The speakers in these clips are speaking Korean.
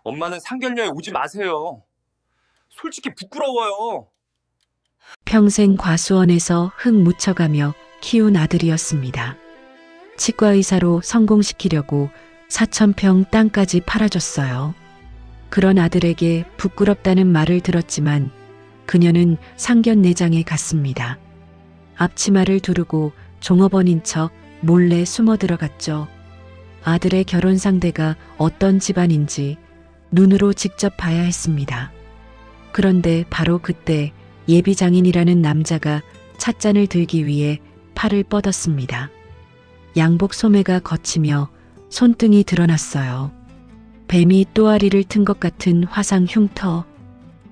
엄마는 상견례에 오지 마세요. 솔직히 부끄러워요. 평생 과수원에서 흙 묻혀가며 키운 아들이었습니다. 치과의사로 성공시키려고 4,000평 땅까지 팔아줬어요. 그런 아들에게 부끄럽다는 말을 들었지만 그녀는 상견례장에 갔습니다. 앞치마를 두르고 종업원인 척 몰래 숨어 들어갔죠. 아들의 결혼 상대가 어떤 집안인지 눈으로 직접 봐야 했습니다. 그런데 바로 그때 예비장인이라는 남자가 찻잔을 들기 위해 팔을 뻗었습니다. 양복 소매가 걷히며 손등이 드러났어요. 뱀이 또아리를 튼 것 같은 화상 흉터.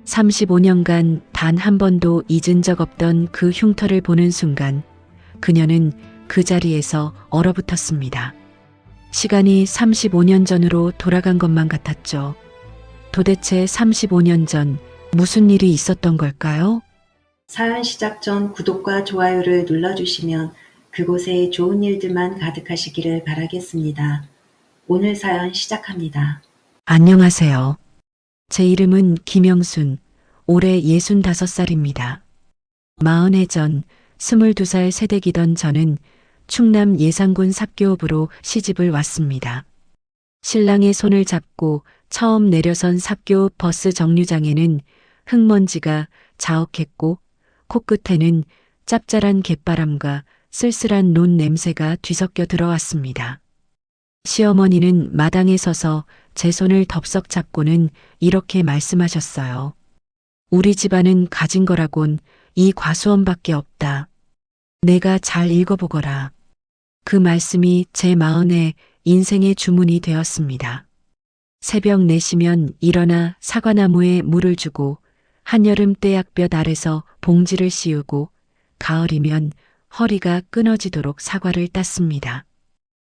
35년간 단 한 번도 잊은 적 없던 그 흉터를 보는 순간 그녀는 그 자리에서 얼어붙었습니다. 시간이 35년 전으로 돌아간 것만 같았죠. 도대체 35년 전 무슨 일이 있었던 걸까요? 사연 시작 전 구독과 좋아요를 눌러주시면 그곳에 좋은 일들만 가득하시기를 바라겠습니다. 오늘 사연 시작합니다. 안녕하세요. 제 이름은 김영순, 올해 65살입니다. 40해 전 22살 새댁이던 저는 충남 예산군 삽교읍으로 시집을 왔습니다. 신랑의 손을 잡고 처음 내려선 삽교읍 버스 정류장에는 흙먼지가 자욱했고 코끝에는 짭짤한 갯바람과 쓸쓸한 논 냄새가 뒤섞여 들어왔습니다. 시어머니는 마당에 서서 제 손을 덥석 잡고는 이렇게 말씀하셨어요. 우리 집안은 가진 거라곤 이 과수원밖에 없다. 내가 잘 읽어보거라. 그 말씀이 제 마음에 인생의 주문이 되었습니다. 새벽 4시면 일어나 사과나무에 물을 주고 한여름 떼약볕 아래서 봉지를 씌우고 가을이면 허리가 끊어지도록 사과를 땄습니다.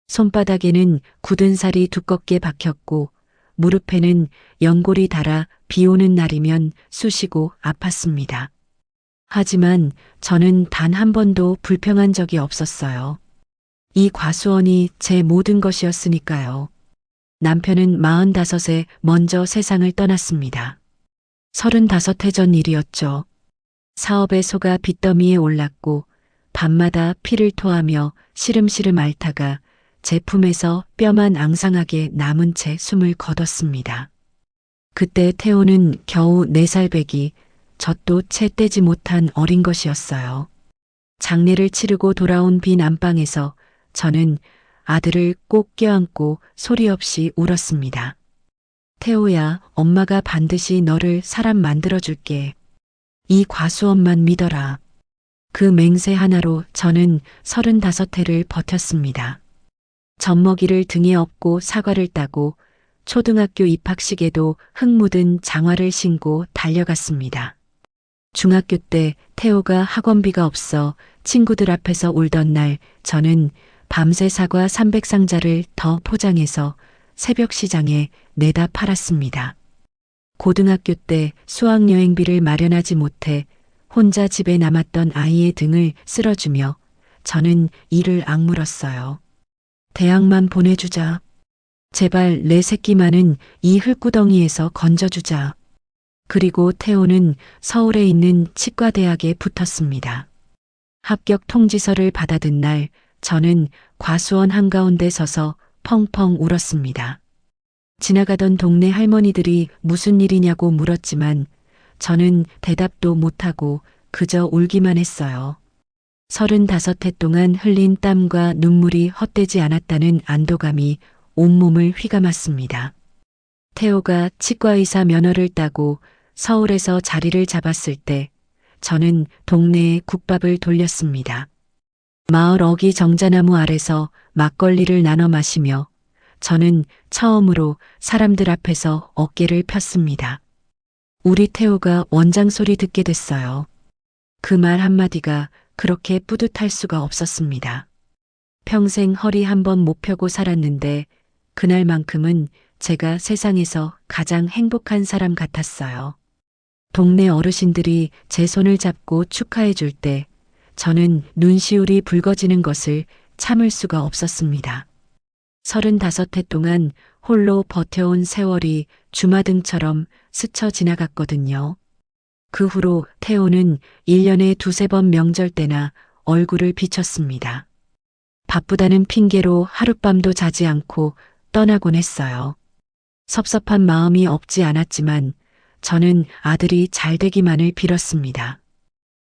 손바닥에는 굳은 살이 두껍게 박혔고 무릎에는 연골이 닳아 비 오는 날이면 쑤시고 아팠습니다. 하지만 저는 단 한 번도 불평한 적이 없었어요. 이 과수원이 제 모든 것이었으니까요. 남편은 45에 먼저 세상을 떠났습니다. 35해 전 일이었죠. 사업에 속아 빚더미에 올랐고 밤마다 피를 토하며 시름시름 앓다가 제 품에서 뼈만 앙상하게 남은 채 숨을 거뒀습니다. 그때 태호는 겨우 4살 배기, 젖도 채 떼지 못한 어린 것이었어요. 장례를 치르고 돌아온 빈 안방에서 저는 아들을 꼭 껴안고 소리 없이 울었습니다. 태호야, 엄마가 반드시 너를 사람 만들어줄게. 이 과수원만 믿어라. 그 맹세 하나로 저는 35해를 버텼습니다. 젖먹이를 등에 업고 사과를 따고 초등학교 입학식에도 흙 묻은 장화를 신고 달려갔습니다. 중학교 때 태호가 학원비가 없어 친구들 앞에서 울던 날 저는 밤새 사과 300상자를 더 포장해서 새벽 시장에 내다 팔았습니다. 고등학교 때 수학여행비를 마련하지 못해 혼자 집에 남았던 아이의 등을 쓸어주며 저는 이를 악물었어요. 대학만 보내주자. 제발 내 새끼만은 이 흙구덩이에서 건져주자. 그리고 태호는 서울에 있는 치과대학에 붙었습니다. 합격 통지서를 받아든 날 저는 과수원 한가운데 서서 펑펑 울었습니다. 지나가던 동네 할머니들이 무슨 일이냐고 물었지만 저는 대답도 못하고 그저 울기만 했어요. 35해 동안 흘린 땀과 눈물이 헛되지 않았다는 안도감이 온몸을 휘감았습니다. 태호가 치과의사 면허를 따고 서울에서 자리를 잡았을 때 저는 동네에 국밥을 돌렸습니다. 마을 어기 정자나무 아래서 막걸리를 나눠 마시며 저는 처음으로 사람들 앞에서 어깨를 폈습니다. 우리 태호가 원장 소리 듣게 됐어요. 그 말 한마디가 그렇게 뿌듯할 수가 없었습니다. 평생 허리 한 번 못 펴고 살았는데 그날만큼은 제가 세상에서 가장 행복한 사람 같았어요. 동네 어르신들이 제 손을 잡고 축하해 줄 때 저는 눈시울이 붉어지는 것을 참을 수가 없었습니다. 35해 동안 홀로 버텨온 세월이 주마등처럼 스쳐 지나갔거든요. 그 후로 태호는 1년에 두세 번 명절 때나 얼굴을 비쳤습니다. 바쁘다는 핑계로 하룻밤도 자지 않고 떠나곤 했어요. 섭섭한 마음이 없지 않았지만 저는 아들이 잘 되기만을 빌었습니다.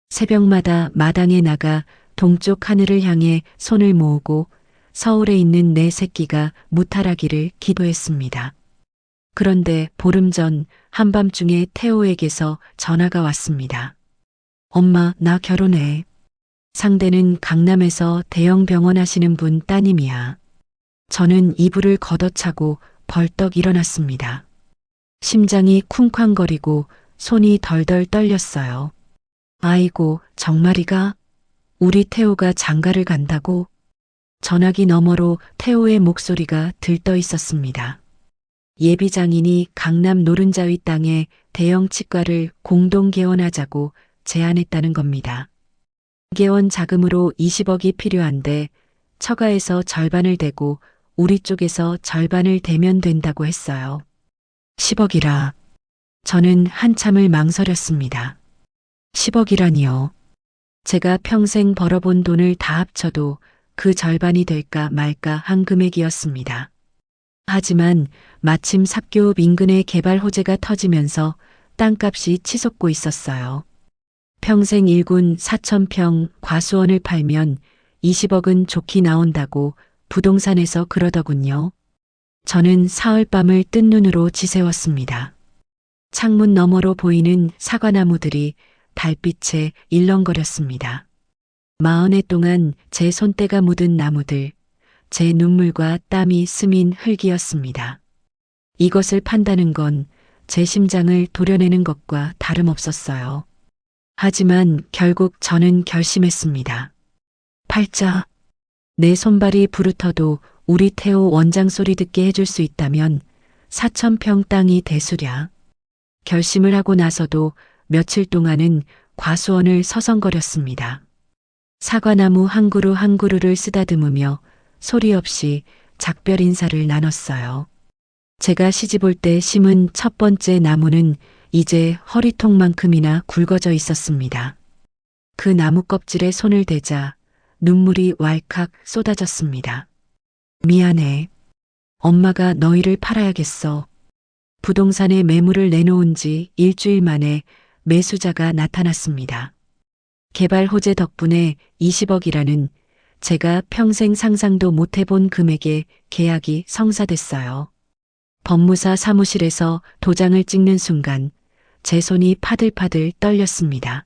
새벽마다 마당에 나가 동쪽 하늘을 향해 손을 모으고 서울에 있는 내 새끼가 무탈하기를 기도했습니다. 그런데 보름 전 한밤중에 태호에게서 전화가 왔습니다. 엄마, 나 결혼해. 상대는 강남에서 대형 병원 하시는 분 따님이야. 저는 이불을 걷어차고 벌떡 일어났습니다. 심장이 쿵쾅거리고 손이 덜덜 떨렸어요. 아이고, 정말이가? 우리 태호가 장가를 간다고? 전화기 너머로 태호의 목소리가 들떠 있었습니다. 예비장인이 강남 노른자위 땅에 대형 치과를 공동 개원하자고 제안했다는 겁니다. 개원 자금으로 20억이 필요한데 처가에서 절반을 대고 우리 쪽에서 절반을 대면 된다고 했어요. 10억이라. 저는 한참을 망설였습니다. 10억이라니요. 제가 평생 벌어본 돈을 다 합쳐도 그 절반이 될까 말까 한 금액이었습니다. 하지만 마침 삽교읍 인근의 개발 호재가 터지면서 땅값이 치솟고 있었어요. 평생 1군 4,000평 과수원을 팔면 20억은 좋게 나온다고 부동산에서 그러더군요. 저는 사흘밤을 뜬 눈으로 지새웠습니다. 창문 너머로 보이는 사과나무들이 달빛에 일렁거렸습니다. 40해 동안 제 손때가 묻은 나무들, 제 눈물과 땀이 스민 흙이었습니다. 이것을 판다는 건 제 심장을 도려내는 것과 다름없었어요. 하지만 결국 저는 결심했습니다. 팔자. 내 손발이 부르터도 우리 태호 원장 소리 듣게 해줄 수 있다면 4,000평 땅이 대수랴. 결심을 하고 나서도 며칠 동안은 과수원을 서성거렸습니다. 사과나무 한 그루 한 그루를 쓰다듬으며 소리 없이 작별 인사를 나눴어요. 제가 시집올 때 심은 첫 번째 나무는 이제 허리통만큼이나 굵어져 있었습니다. 그 나무 껍질에 손을 대자 눈물이 왈칵 쏟아졌습니다. 미안해. 엄마가 너희를 팔아야겠어. 부동산에 매물을 내놓은 지 일주일 만에 매수자가 나타났습니다. 개발 호재 덕분에 20억이라는 제가 평생 상상도 못 해본 금액의 계약이 성사됐어요. 법무사 사무실에서 도장을 찍는 순간 제 손이 파들파들 떨렸습니다.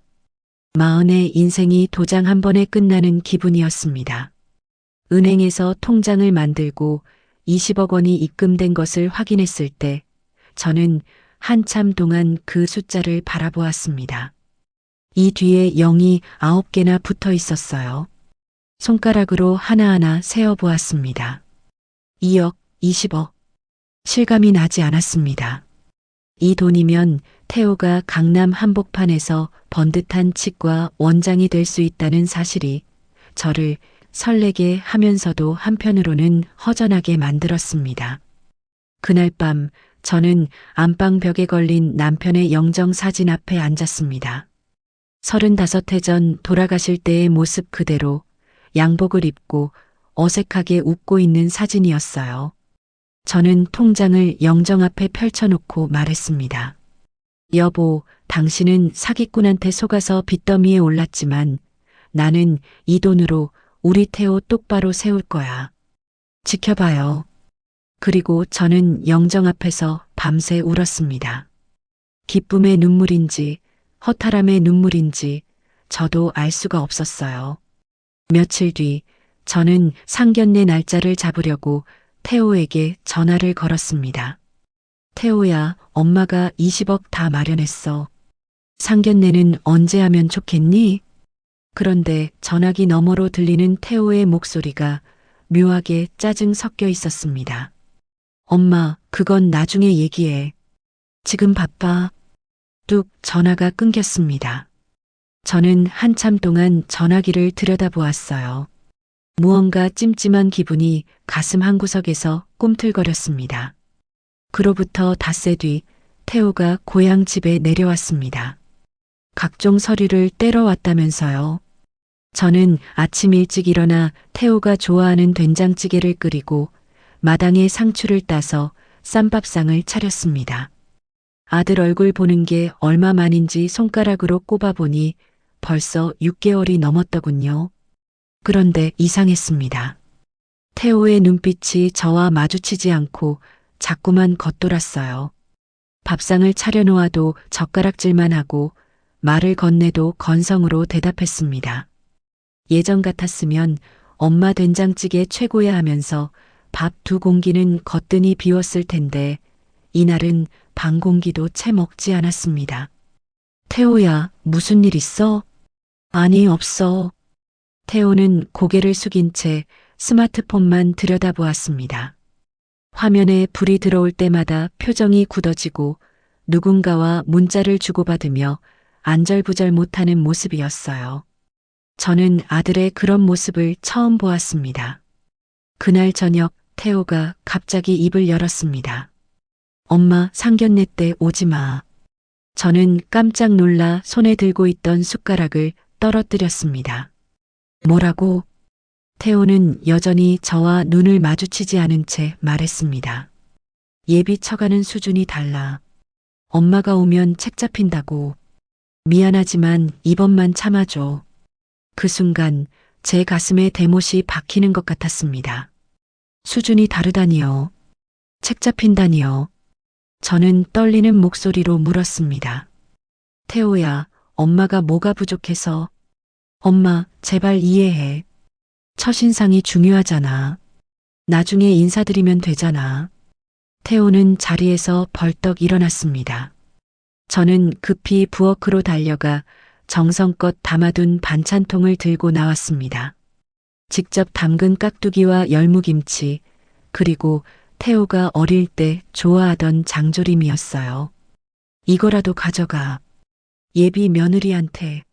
40의 인생이 도장 한 번에 끝나는 기분이었습니다. 은행에서 통장을 만들고 20억 원이 입금된 것을 확인했을 때 저는 한참 동안 그 숫자를 바라보았습니다. 이 뒤에 0이 9개나 붙어 있었어요. 손가락으로 하나하나 세어보았습니다. 2억, 20억. 실감이 나지 않았습니다. 이 돈이면 태호가 강남 한복판에서 번듯한 치과 원장이 될 수 있다는 사실이 저를 설레게 하면서도 한편으로는 허전하게 만들었습니다. 그날 밤 저는 안방 벽에 걸린 남편의 영정사진 앞에 앉았습니다. 35해 전 돌아가실 때의 모습 그대로 양복을 입고 어색하게 웃고 있는 사진이었어요. 저는 통장을 영정 앞에 펼쳐놓고 말했습니다. 여보, 당신은 사기꾼한테 속아서 빚더미에 올랐지만 나는 이 돈으로 우리 태호 똑바로 세울 거야. 지켜봐요. 그리고 저는 영정 앞에서 밤새 울었습니다. 기쁨의 눈물인지 허탈함의 눈물인지 저도 알 수가 없었어요. 며칠 뒤 저는 상견례 날짜를 잡으려고 태호에게 전화를 걸었습니다. 태호야, 엄마가 20억 다 마련했어. 상견례는 언제 하면 좋겠니? 그런데 전화기 너머로 들리는 태호의 목소리가 묘하게 짜증 섞여 있었습니다. 엄마, 그건 나중에 얘기해. 지금 바빠. 뚝 전화가 끊겼습니다. 저는 한참 동안 전화기를 들여다보았어요. 무언가 찜찜한 기분이 가슴 한구석에서 꿈틀거렸습니다. 그로부터 닷새 뒤 태호가 고향 집에 내려왔습니다. 각종 서류를 떼러 왔다면서요. 저는 아침 일찍 일어나 태호가 좋아하는 된장찌개를 끓이고 마당에 상추를 따서 쌈밥상을 차렸습니다. 아들 얼굴 보는 게 얼마만인지 손가락으로 꼽아보니 벌써 6개월이 넘었더군요. 그런데 이상했습니다. 태호의 눈빛이 저와 마주치지 않고 자꾸만 겉돌았어요. 밥상을 차려놓아도 젓가락질만 하고 말을 건네도 건성으로 대답했습니다. 예전 같았으면 엄마 된장찌개 최고야 하면서 밥 2공기는 거뜬히 비웠을 텐데 이날은 반 공기도 채 먹지 않았습니다. 태호야, 무슨 일 있어? 아니, 없어. 태호는 고개를 숙인 채 스마트폰만 들여다보았습니다. 화면에 불이 들어올 때마다 표정이 굳어지고 누군가와 문자를 주고받으며 안절부절 못하는 모습이었어요. 저는 아들의 그런 모습을 처음 보았습니다. 그날 저녁 태호가 갑자기 입을 열었습니다. 엄마, 상견례 때 오지 마. 저는 깜짝 놀라 손에 들고 있던 숟가락을 떨어뜨렸습니다. 뭐라고? 태호는 여전히 저와 눈을 마주치지 않은 채 말했습니다. 예비 처가는 수준이 달라. 엄마가 오면 책 잡힌다고. 미안하지만 이번만 참아줘. 그 순간 제 가슴에 대못이 박히는 것 같았습니다. 수준이 다르다니요. 책 잡힌다니요. 저는 떨리는 목소리로 물었습니다. 태호야, 엄마가 뭐가 부족해서? 엄마, 제발 이해해. 첫인상이 중요하잖아. 나중에 인사드리면 되잖아. 태호는 자리에서 벌떡 일어났습니다. 저는 급히 부엌으로 달려가 정성껏 담아둔 반찬통을 들고 나왔습니다. 직접 담근 깍두기와 열무김치, 그리고 태호가 어릴 때 좋아하던 장조림이었어요. 이거라도 가져가. 예비 며느리한테.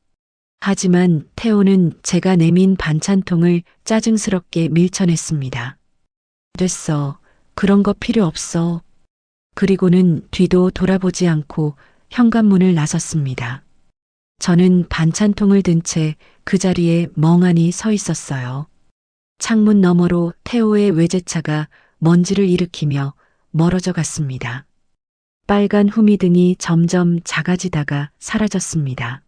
하지만 태호는 제가 내민 반찬통을 짜증스럽게 밀쳐냈습니다. 됐어. 그런 거 필요 없어. 그리고는 뒤도 돌아보지 않고 현관문을 나섰습니다. 저는 반찬통을 든 채 그 자리에 멍하니 서 있었어요. 창문 너머로 태호의 외제차가 먼지를 일으키며 멀어져 갔습니다. 빨간 후미등이 점점 작아지다가 사라졌습니다.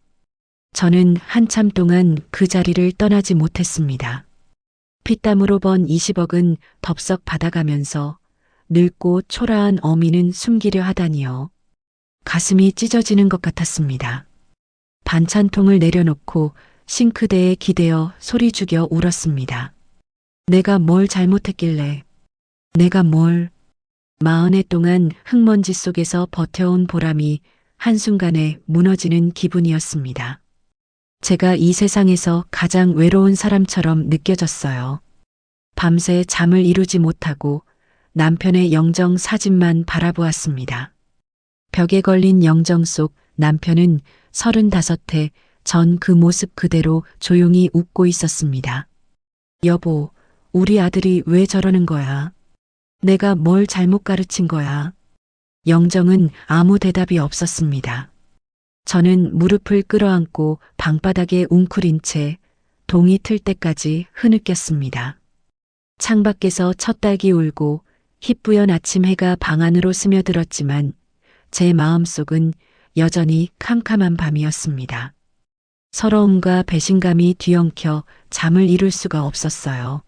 저는 한참 동안 그 자리를 떠나지 못했습니다. 피땀으로 번 20억은 덥석 받아가면서 늙고 초라한 어미는 숨기려 하다니요. 가슴이 찢어지는 것 같았습니다. 반찬통을 내려놓고 싱크대에 기대어 소리 죽여 울었습니다. 내가 뭘 잘못했길래. 내가 뭘. 40해 동안 흙먼지 속에서 버텨온 보람이 한순간에 무너지는 기분이었습니다. 제가 이 세상에서 가장 외로운 사람처럼 느껴졌어요. 밤새 잠을 이루지 못하고 남편의 영정 사진만 바라보았습니다. 벽에 걸린 영정 속 남편은 35해 전 그 모습 그대로 조용히 웃고 있었습니다. 여보, 우리 아들이 왜 저러는 거야? 내가 뭘 잘못 가르친 거야? 영정은 아무 대답이 없었습니다. 저는 무릎을 끌어안고 방바닥에 웅크린 채 동이 틀 때까지 흐느꼈습니다. 창밖에서 첫 딸기 울고 희뿌연 아침 해가 방 안으로 스며들었지만 제 마음속은 여전히 캄캄한 밤이었습니다. 서러움과 배신감이 뒤엉켜 잠을 이룰 수가 없었어요.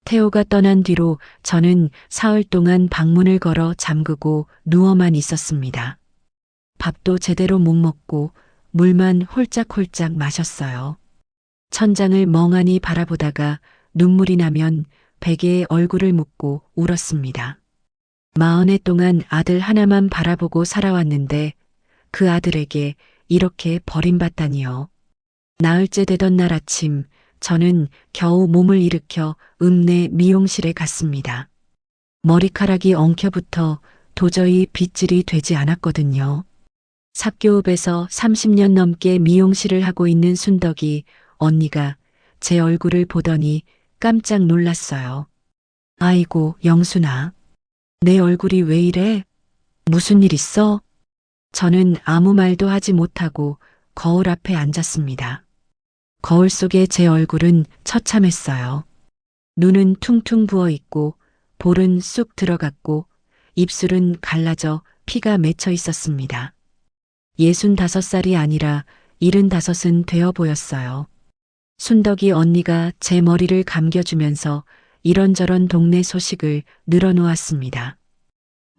태호가 떠난 뒤로 저는 사흘 동안 방문을 걸어 잠그고 누워만 있었습니다. 밥도 제대로 못 먹고 물만 홀짝홀짝 마셨어요. 천장을 멍하니 바라보다가 눈물이 나면 베개에 얼굴을 묻고 울었습니다. 40해 동안 아들 하나만 바라보고 살아왔는데 그 아들에게 이렇게 버림받다니요. 나흘째 되던 날 아침 저는 겨우 몸을 일으켜 읍내 미용실에 갔습니다. 머리카락이 엉켜붙어 도저히 빗질이 되지 않았거든요. 삽교읍에서 30년 넘게 미용실을 하고 있는 순덕이 언니가 제 얼굴을 보더니 깜짝 놀랐어요. 아이고, 영순아. 내 얼굴이 왜 이래? 무슨 일 있어? 저는 아무 말도 하지 못하고 거울 앞에 앉았습니다. 거울 속의 제 얼굴은 처참했어요. 눈은 퉁퉁 부어 있고 볼은 쑥 들어갔고 입술은 갈라져 피가 맺혀 있었습니다. 65살이 아니라 75은 되어 보였어요. 순덕이 언니가 제 머리를 감겨주면서 이런저런 동네 소식을 늘어놓았습니다.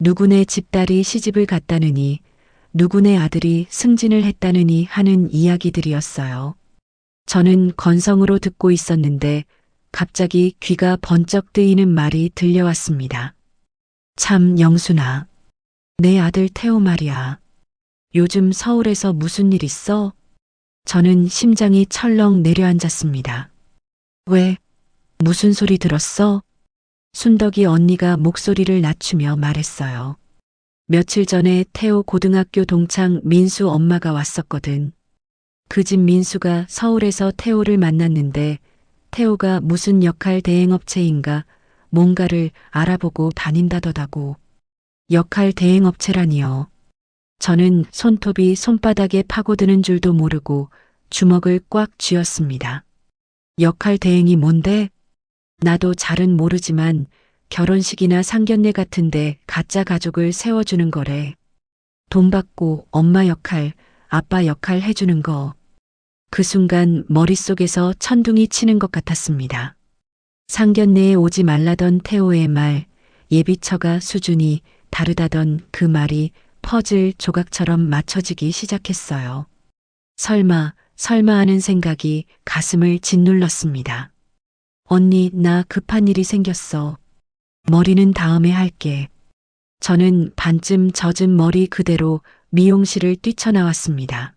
누구네 집딸이 시집을 갔다느니, 누구네 아들이 승진을 했다느니 하는 이야기들이었어요. 저는 건성으로 듣고 있었는데 갑자기 귀가 번쩍 뜨이는 말이 들려왔습니다. 참 영순아, 내 아들 태호 말이야. 요즘 서울에서 무슨 일 있어? 저는 심장이 철렁 내려앉았습니다. 왜? 무슨 소리 들었어? 순덕이 언니가 목소리를 낮추며 말했어요. 며칠 전에 태호 고등학교 동창 민수 엄마가 왔었거든. 그 집 민수가 서울에서 태호를 만났는데 태호가 무슨 역할 대행업체인가 뭔가를 알아보고 다닌다더라고. 역할 대행업체라니요. 저는 손톱이 손바닥에 파고드는 줄도 모르고 주먹을 꽉 쥐었습니다. 역할 대행이 뭔데? 나도 잘은 모르지만 결혼식이나 상견례 같은데 가짜 가족을 세워주는 거래. 돈 받고 엄마 역할, 아빠 역할 해주는 거. 그 순간 머릿속에서 천둥이 치는 것 같았습니다. 상견례에 오지 말라던 태호의 말, 예비처가 수준이 다르다던 그 말이 퍼즐 조각처럼 맞춰지기 시작했어요. 설마 하는 생각이 가슴을 짓눌렀습니다. 언니, 나 급한 일이 생겼어. 머리는 다음에 할게. 저는 반쯤 젖은 머리 그대로 미용실을 뛰쳐나왔습니다.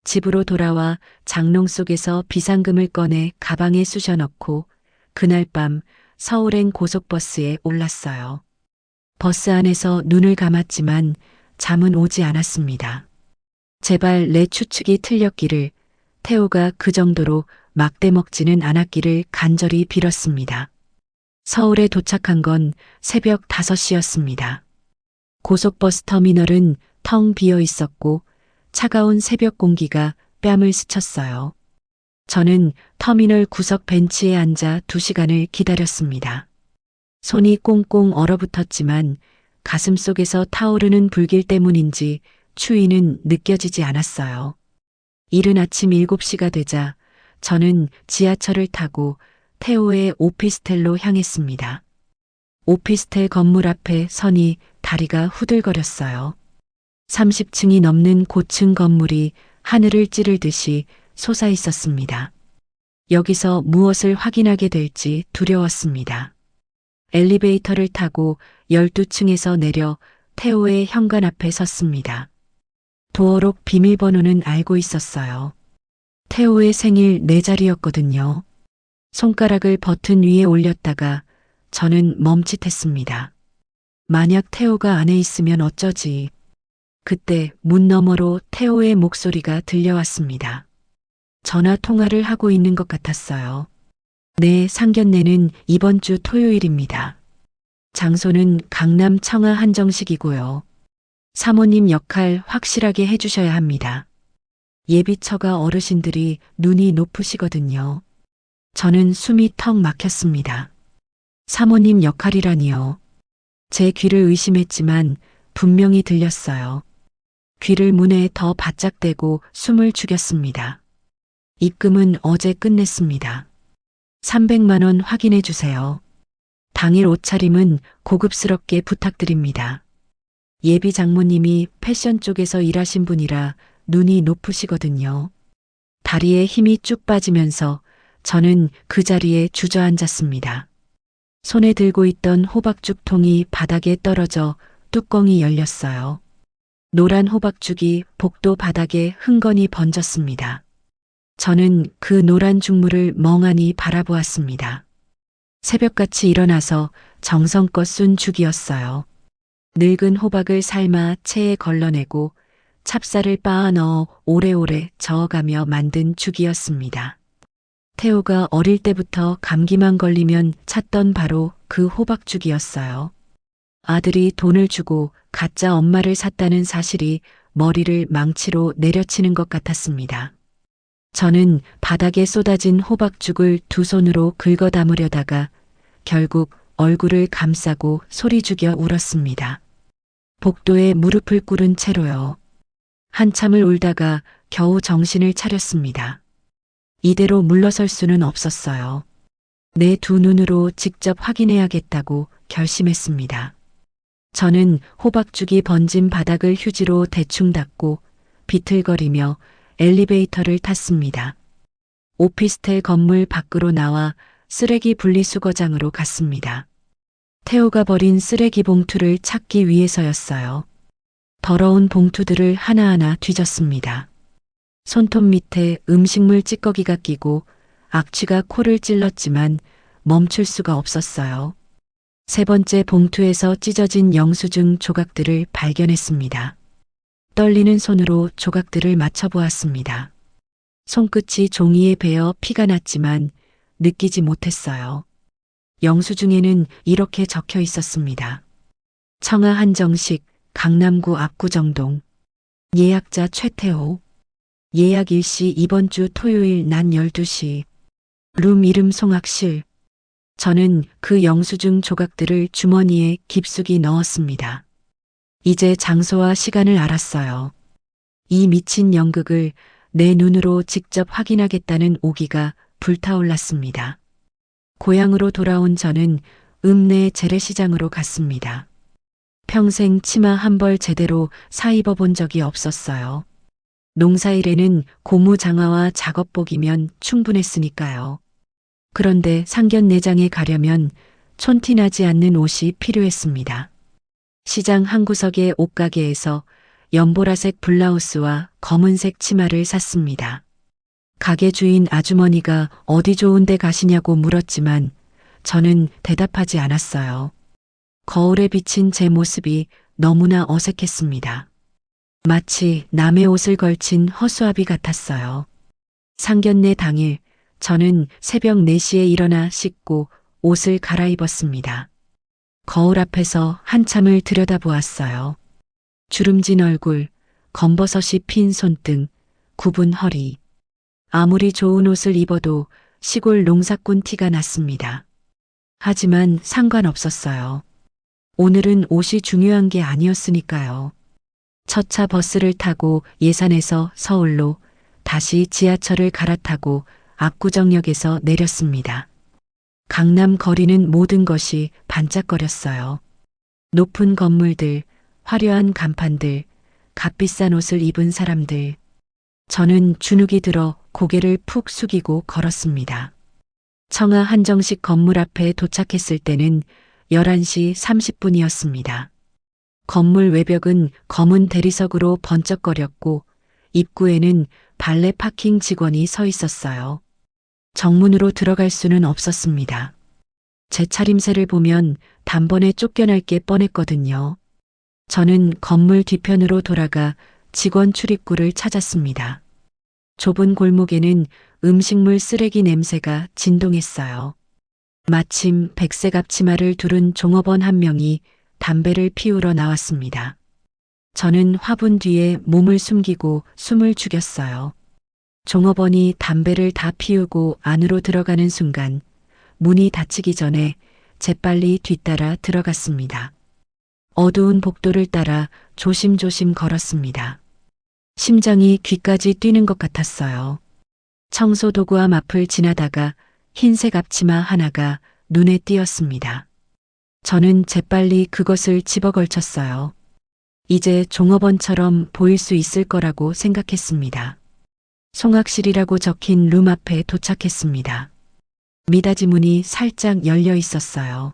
집으로 돌아와 장롱 속에서 비상금을 꺼내 가방에 쑤셔 넣고 그날 밤 서울행 고속버스에 올랐어요. 버스 안에서 눈을 감았지만 잠은 오지 않았습니다. 제발 내 추측이 틀렸기를, 태호가 그 정도로 막대 먹지는 않았기를 간절히 빌었습니다. 서울에 도착한 건 새벽 5시였습니다. 고속버스 터미널은 텅 비어 있었고 차가운 새벽 공기가 뺨을 스쳤어요. 저는 터미널 구석 벤치에 앉아 2시간을 기다렸습니다. 손이 꽁꽁 얼어붙었지만 가슴 속에서 타오르는 불길 때문인지 추위는 느껴지지 않았어요. 이른 아침 7시가 되자 저는 지하철을 타고 태호의 오피스텔로 향했습니다. 오피스텔 건물 앞에 서니 다리가 후들거렸어요. 30층이 넘는 고층 건물이 하늘을 찌르듯이 솟아 있었습니다. 여기서 무엇을 확인하게 될지 두려웠습니다. 엘리베이터를 타고 12층에서 내려 태호의 현관 앞에 섰습니다. 도어록 비밀번호는 알고 있었어요. 태호의 생일 4자리였거든요. 손가락을 버튼 위에 올렸다가 저는 멈칫했습니다. 만약 태호가 안에 있으면 어쩌지. 그때 문 너머로 태호의 목소리가 들려왔습니다. 전화 통화를 하고 있는 것 같았어요. 네, 상견례는 이번 주 토요일입니다. 장소는 강남 청아 한정식이고요. 사모님 역할 확실하게 해주셔야 합니다. 예비처가 어르신들이 눈이 높으시거든요. 저는 숨이 턱 막혔습니다. 사모님 역할이라니요. 제 귀를 의심했지만 분명히 들렸어요. 귀를 문에 더 바짝 대고 숨을 죽였습니다. 입금은 어제 끝냈습니다. 300만 원 확인해 주세요. 당일 옷차림은 고급스럽게 부탁드립니다. 예비 장모님이 패션 쪽에서 일하신 분이라 눈이 높으시거든요. 다리에 힘이 쭉 빠지면서 저는 그 자리에 주저앉았습니다. 손에 들고 있던 호박죽 통이 바닥에 떨어져 뚜껑이 열렸어요. 노란 호박죽이 복도 바닥에 흥건히 번졌습니다. 저는 그 노란 죽물을 멍하니 바라보았습니다. 새벽같이 일어나서 정성껏 쏜 죽이었어요. 늙은 호박을 삶아 체에 걸러내고 찹쌀을 빻아 넣어 오래오래 저어가며 만든 죽이었습니다. 태호가 어릴 때부터 감기만 걸리면 찾던 바로 그 호박죽이었어요. 아들이 돈을 주고 가짜 엄마를 샀다는 사실이 머리를 망치로 내려치는 것 같았습니다. 저는 바닥에 쏟아진 호박죽을 두 손으로 긁어 담으려다가 결국 얼굴을 감싸고 소리 죽여 울었습니다. 복도에 무릎을 꿇은 채로요. 한참을 울다가 겨우 정신을 차렸습니다. 이대로 물러설 수는 없었어요. 내 두 눈으로 직접 확인해야겠다고 결심했습니다. 저는 호박죽이 번진 바닥을 휴지로 대충 닦고 비틀거리며 엘리베이터를 탔습니다. 오피스텔 건물 밖으로 나와 쓰레기 분리수거장으로 갔습니다. 태호가 버린 쓰레기 봉투를 찾기 위해서였어요. 더러운 봉투들을 하나하나 뒤졌습니다. 손톱 밑에 음식물 찌꺼기가 끼고 악취가 코를 찔렀지만 멈출 수가 없었어요. 세 번째 봉투에서 찢어진 영수증 조각들을 발견했습니다. 떨리는 손으로 조각들을 맞춰보았습니다. 손끝이 종이에 베어 피가 났지만 느끼지 못했어요. 영수증에는 이렇게 적혀 있었습니다. 청아 한정식, 강남구 압구정동. 예약자 최태호. 예약 일시 이번 주 토요일 낮 12시. 룸 이름 송악실. 저는 그 영수증 조각들을 주머니에 깊숙이 넣었습니다. 이제 장소와 시간을 알았어요. 이 미친 연극을 내 눈으로 직접 확인하겠다는 오기가 불타올랐습니다. 고향으로 돌아온 저는 읍내 재래시장으로 갔습니다. 평생 치마 한 벌 제대로 사입어 본 적이 없었어요. 농사일에는 고무장화와 작업복이면 충분했으니까요. 그런데 상견례장에 가려면 촌티 나지 않는 옷이 필요했습니다. 시장 한 구석의 옷가게에서 연보라색 블라우스와 검은색 치마를 샀습니다. 가게 주인 아주머니가 어디 좋은 데 가시냐고 물었지만 저는 대답하지 않았어요. 거울에 비친 제 모습이 너무나 어색했습니다. 마치 남의 옷을 걸친 허수아비 같았어요. 상견례 당일 저는 새벽 4시에 일어나 씻고 옷을 갈아입었습니다. 거울 앞에서 한참을 들여다보았어요. 주름진 얼굴, 검버섯이 핀 손등, 굽은 허리. 아무리 좋은 옷을 입어도 시골 농사꾼 티가 났습니다. 하지만 상관없었어요. 오늘은 옷이 중요한 게 아니었으니까요. 첫차 버스를 타고 예산에서 서울로, 다시 지하철을 갈아타고 압구정역에서 내렸습니다. 강남 거리는 모든 것이 반짝거렸어요. 높은 건물들, 화려한 간판들, 값비싼 옷을 입은 사람들. 저는 주눅이 들어 고개를 푹 숙이고 걸었습니다. 청아 한정식 건물 앞에 도착했을 때는 11시 30분이었습니다. 건물 외벽은 검은 대리석으로 번쩍거렸고 입구에는 발레 파킹 직원이 서 있었어요. 정문으로 들어갈 수는 없었습니다. 제 차림새를 보면 단번에 쫓겨날 게 뻔했거든요. 저는 건물 뒤편으로 돌아가 직원 출입구를 찾았습니다. 좁은 골목에는 음식물 쓰레기 냄새가 진동했어요. 마침 백색 앞치마를 두른 종업원 한 명이 담배를 피우러 나왔습니다. 저는 화분 뒤에 몸을 숨기고 숨을 죽였어요. 종업원이 담배를 다 피우고 안으로 들어가는 순간 문이 닫히기 전에 재빨리 뒤따라 들어갔습니다. 어두운 복도를 따라 조심조심 걸었습니다. 심장이 귀까지 뛰는 것 같았어요. 청소도구함 앞을 지나다가 흰색 앞치마 하나가 눈에 띄었습니다. 저는 재빨리 그것을 집어 걸쳤어요. 이제 종업원처럼 보일 수 있을 거라고 생각했습니다. 송악실이라고 적힌 룸 앞에 도착했습니다. 미닫이 문이 살짝 열려 있었어요.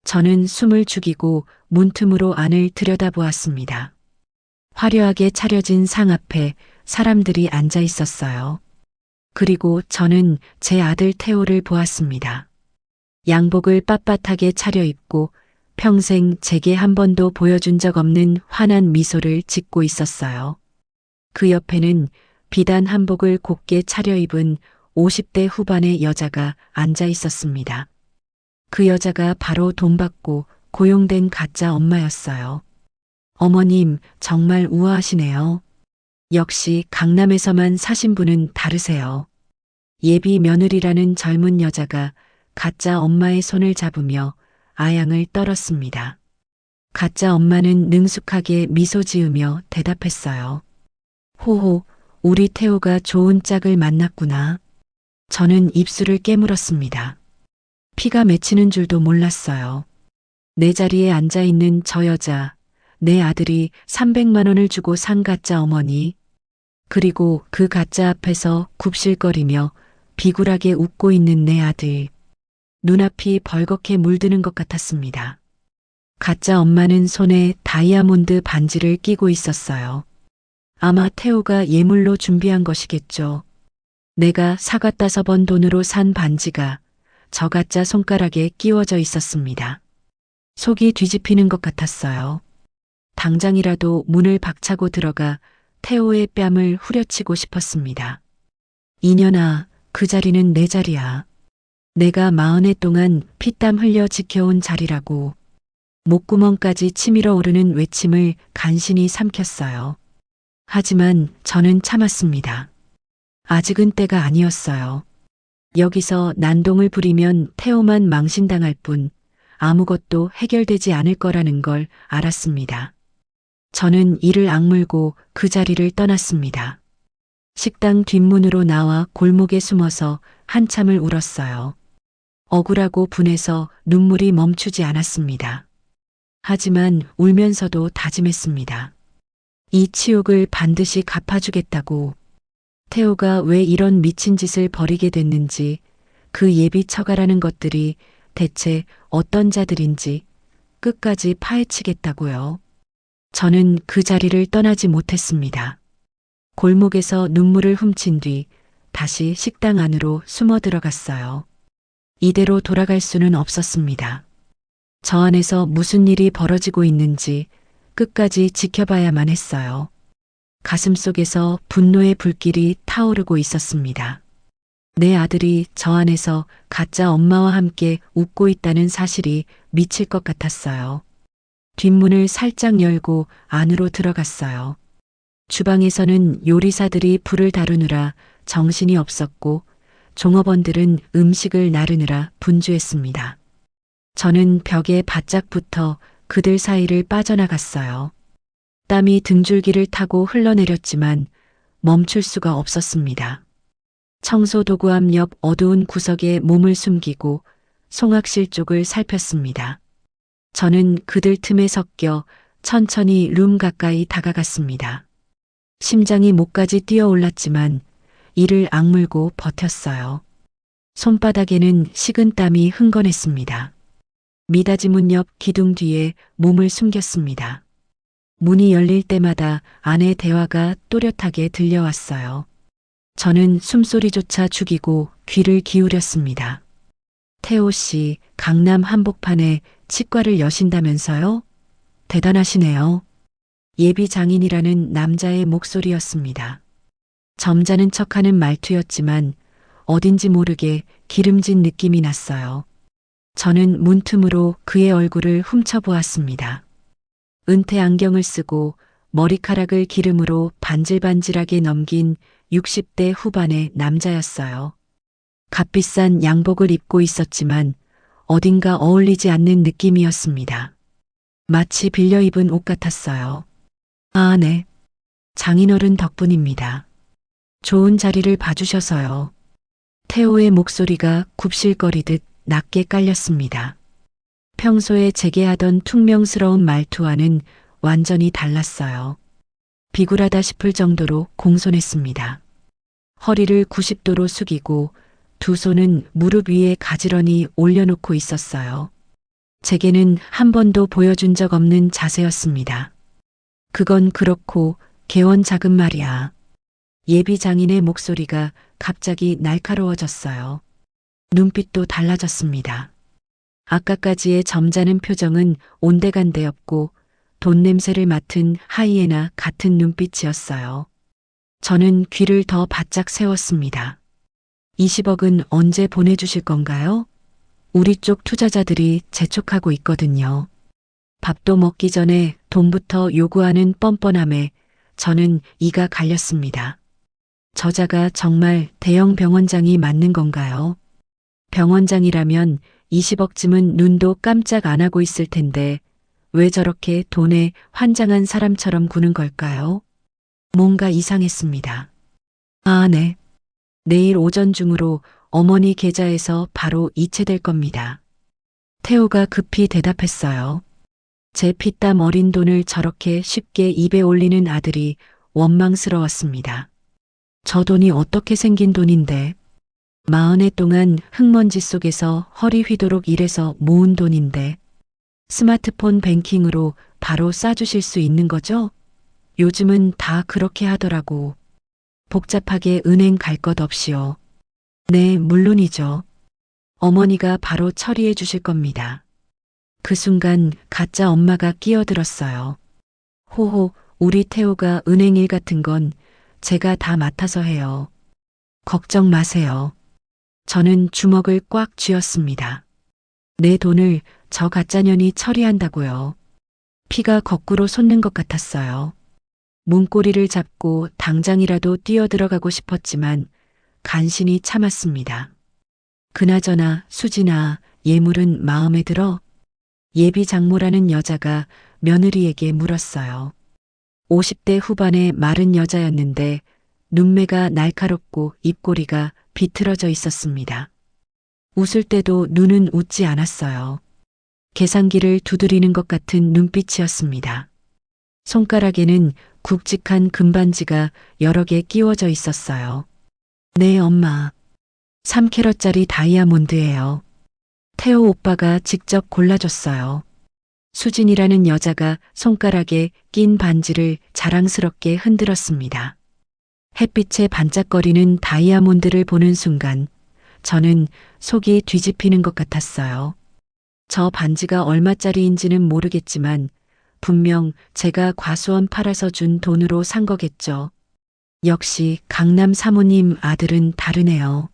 저는 숨을 죽이고 문틈으로 안을 들여다보았습니다. 화려하게 차려진 상 앞에 사람들이 앉아 있었어요. 그리고 저는 제 아들 태호를 보았습니다. 양복을 빳빳하게 차려입고 평생 제게 한 번도 보여준 적 없는 환한 미소를 짓고 있었어요. 그 옆에는 비단 한복을 곱게 차려입은 50대 후반의 여자가 앉아 있었습니다. 그 여자가 바로 돈 받고 고용된 가짜 엄마였어요. 어머님, 정말 우아하시네요. 역시 강남에서만 사신 분은 다르세요. 예비 며느리라는 젊은 여자가 가짜 엄마의 손을 잡으며 아양을 떨었습니다. 가짜 엄마는 능숙하게 미소 지으며 대답했어요. 호호, 우리 태호가 좋은 짝을 만났구나. 저는 입술을 깨물었습니다. 피가 맺히는 줄도 몰랐어요. 내 자리에 앉아있는 저 여자, 내 아들이 300만 원을 주고 산 가짜 어머니, 그리고 그 가짜 앞에서 굽실거리며 비굴하게 웃고 있는 내 아들. 눈앞이 벌겋게 물드는 것 같았습니다. 가짜 엄마는 손에 다이아몬드 반지를 끼고 있었어요. 아마 태호가 예물로 준비한 것이겠죠. 내가 사갔다 서번 돈으로 산 반지가 저 가짜 손가락에 끼워져 있었습니다. 속이 뒤집히는 것 같았어요. 당장이라도 문을 박차고 들어가 태호의 뺨을 후려치고 싶었습니다. 이년아, 그 자리는 내 자리야. 내가 40해 동안 피땀 흘려 지켜온 자리라고. 목구멍까지 치밀어 오르는 외침을 간신히 삼켰어요. 하지만 저는 참았습니다. 아직은 때가 아니었어요. 여기서 난동을 부리면 태호만 망신당할 뿐 아무것도 해결되지 않을 거라는 걸 알았습니다. 저는 이를 악물고 그 자리를 떠났습니다. 식당 뒷문으로 나와 골목에 숨어서 한참을 울었어요. 억울하고 분해서 눈물이 멈추지 않았습니다. 하지만 울면서도 다짐했습니다. 이 치욕을 반드시 갚아주겠다고. 태호가 왜 이런 미친 짓을 벌이게 됐는지, 그 예비 처가라는 것들이 대체 어떤 자들인지 끝까지 파헤치겠다고요. 저는 그 자리를 떠나지 못했습니다. 골목에서 눈물을 훔친 뒤 다시 식당 안으로 숨어 들어갔어요. 이대로 돌아갈 수는 없었습니다. 저 안에서 무슨 일이 벌어지고 있는지 끝까지 지켜봐야만 했어요. 가슴속에서 분노의 불길이 타오르고 있었습니다. 내 아들이 저 안에서 가짜 엄마와 함께 웃고 있다는 사실이 미칠 것 같았어요. 뒷문을 살짝 열고 안으로 들어갔어요. 주방에서는 요리사들이 불을 다루느라 정신이 없었고 종업원들은 음식을 나르느라 분주했습니다. 저는 벽에 바짝 붙어 그들 사이를 빠져나갔어요. 땀이 등줄기를 타고 흘러내렸지만 멈출 수가 없었습니다. 청소 도구 앞 옆 어두운 구석에 몸을 숨기고 송악실 쪽을 살폈습니다. 저는 그들 틈에 섞여 천천히 룸 가까이 다가갔습니다. 심장이 목까지 뛰어올랐지만 이를 악물고 버텼어요. 손바닥에는 식은 땀이 흥건했습니다. 미닫이 문 옆 기둥 뒤에 몸을 숨겼습니다. 문이 열릴 때마다 안의 대화가 또렷하게 들려왔어요. 저는 숨소리조차 죽이고 귀를 기울였습니다. 태호 씨, 강남 한복판에 치과를 여신다면서요? 대단하시네요. 예비 장인이라는 남자의 목소리였습니다. 점잖은 척하는 말투였지만 어딘지 모르게 기름진 느낌이 났어요. 저는 문틈으로 그의 얼굴을 훔쳐보았습니다. 은퇴 안경을 쓰고 머리카락을 기름으로 반질반질하게 넘긴 60대 후반의 남자였어요. 값비싼 양복을 입고 있었지만 어딘가 어울리지 않는 느낌이었습니다. 마치 빌려 입은 옷 같았어요. 아, 네. 장인어른 덕분입니다. 좋은 자리를 봐주셔서요. 태호의 목소리가 굽실거리듯 낮게 깔렸습니다. 평소에 제게 하던 퉁명스러운 말투와는 완전히 달랐어요. 비굴하다 싶을 정도로 공손했습니다. 허리를 90도로 숙이고 두 손은 무릎 위에 가지런히 올려놓고 있었어요. 제게는 한 번도 보여준 적 없는 자세였습니다. 그건 그렇고 개원 작은 말이야. 예비 장인의 목소리가 갑자기 날카로워졌어요. 눈빛도 달라졌습니다. 아까까지의 점잖은 표정은 온데간데였고 돈 냄새를 맡은 하이에나 같은 눈빛이었어요. 저는 귀를 더 바짝 세웠습니다. 20억은 언제 보내주실 건가요? 우리 쪽 투자자들이 재촉하고 있거든요. 밥도 먹기 전에 돈부터 요구하는 뻔뻔함에 저는 이가 갈렸습니다. 저자가 정말 대형 병원장이 맞는 건가요? 병원장이라면 20억쯤은 눈도 깜짝 안 하고 있을 텐데 왜 저렇게 돈에 환장한 사람처럼 구는 걸까요? 뭔가 이상했습니다. 아, 네. 내일 오전 중으로 어머니 계좌에서 바로 이체될 겁니다. 태호가 급히 대답했어요. 제 피땀 어린 돈을 저렇게 쉽게 입에 올리는 아들이 원망스러웠습니다. 저 돈이 어떻게 생긴 돈인데 40해 동안 흙먼지 속에서 허리 휘도록 일해서 모은 돈인데 스마트폰 뱅킹으로 바로 싸주실 수 있는 거죠? 요즘은 다 그렇게 하더라고. 복잡하게 은행 갈 것 없이요. 네, 물론이죠. 어머니가 바로 처리해 주실 겁니다. 그 순간 가짜 엄마가 끼어들었어요. 호호, 우리 태호가 은행 일 같은 건 제가 다 맡아서 해요. 걱정 마세요. 저는 주먹을 꽉 쥐었습니다. 내 돈을 저 가짜년이 처리한다고요. 피가 거꾸로 솟는 것 같았어요. 문고리를 잡고 당장이라도 뛰어들어가고 싶었지만 간신히 참았습니다. 그나저나 수진아, 예물은 마음에 들어? 예비 장모라는 여자가 며느리에게 물었어요. 50대 후반의 마른 여자였는데 눈매가 날카롭고 입꼬리가 비틀어져 있었습니다. 웃을 때도 눈은 웃지 않았어요. 계산기를 두드리는 것 같은 눈빛이었습니다. 손가락에는 굵직한 금반지가 여러 개 끼워져 있었어요. 네, 엄마. 3캐럿짜리 다이아몬드예요. 태호 오빠가 직접 골라줬어요. 수진이라는 여자가 손가락에 낀 반지를 자랑스럽게 흔들었습니다. 햇빛에 반짝거리는 다이아몬드를 보는 순간 저는 속이 뒤집히는 것 같았어요. 저 반지가 얼마짜리인지는 모르겠지만 분명 제가 과수원 팔아서 준 돈으로 산 거겠죠. 역시 강남 사모님 아들은 다르네요.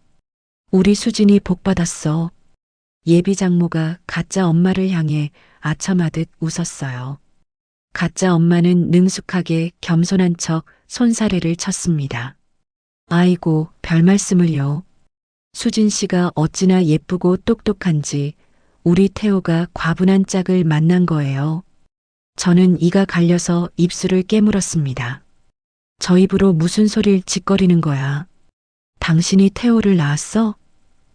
우리 수진이 복 받았어. 예비 장모가 가짜 엄마를 향해 아첨하듯 웃었어요. 가짜 엄마는 능숙하게 겸손한 척 손사래를 쳤습니다. 아이고, 별 말씀을요. 수진 씨가 어찌나 예쁘고 똑똑한지 우리 태호가 과분한 짝을 만난 거예요. 저는 이가 갈려서 입술을 깨물었습니다. 저 입으로 무슨 소리를 짓거리는 거야. 당신이 태호를 낳았어?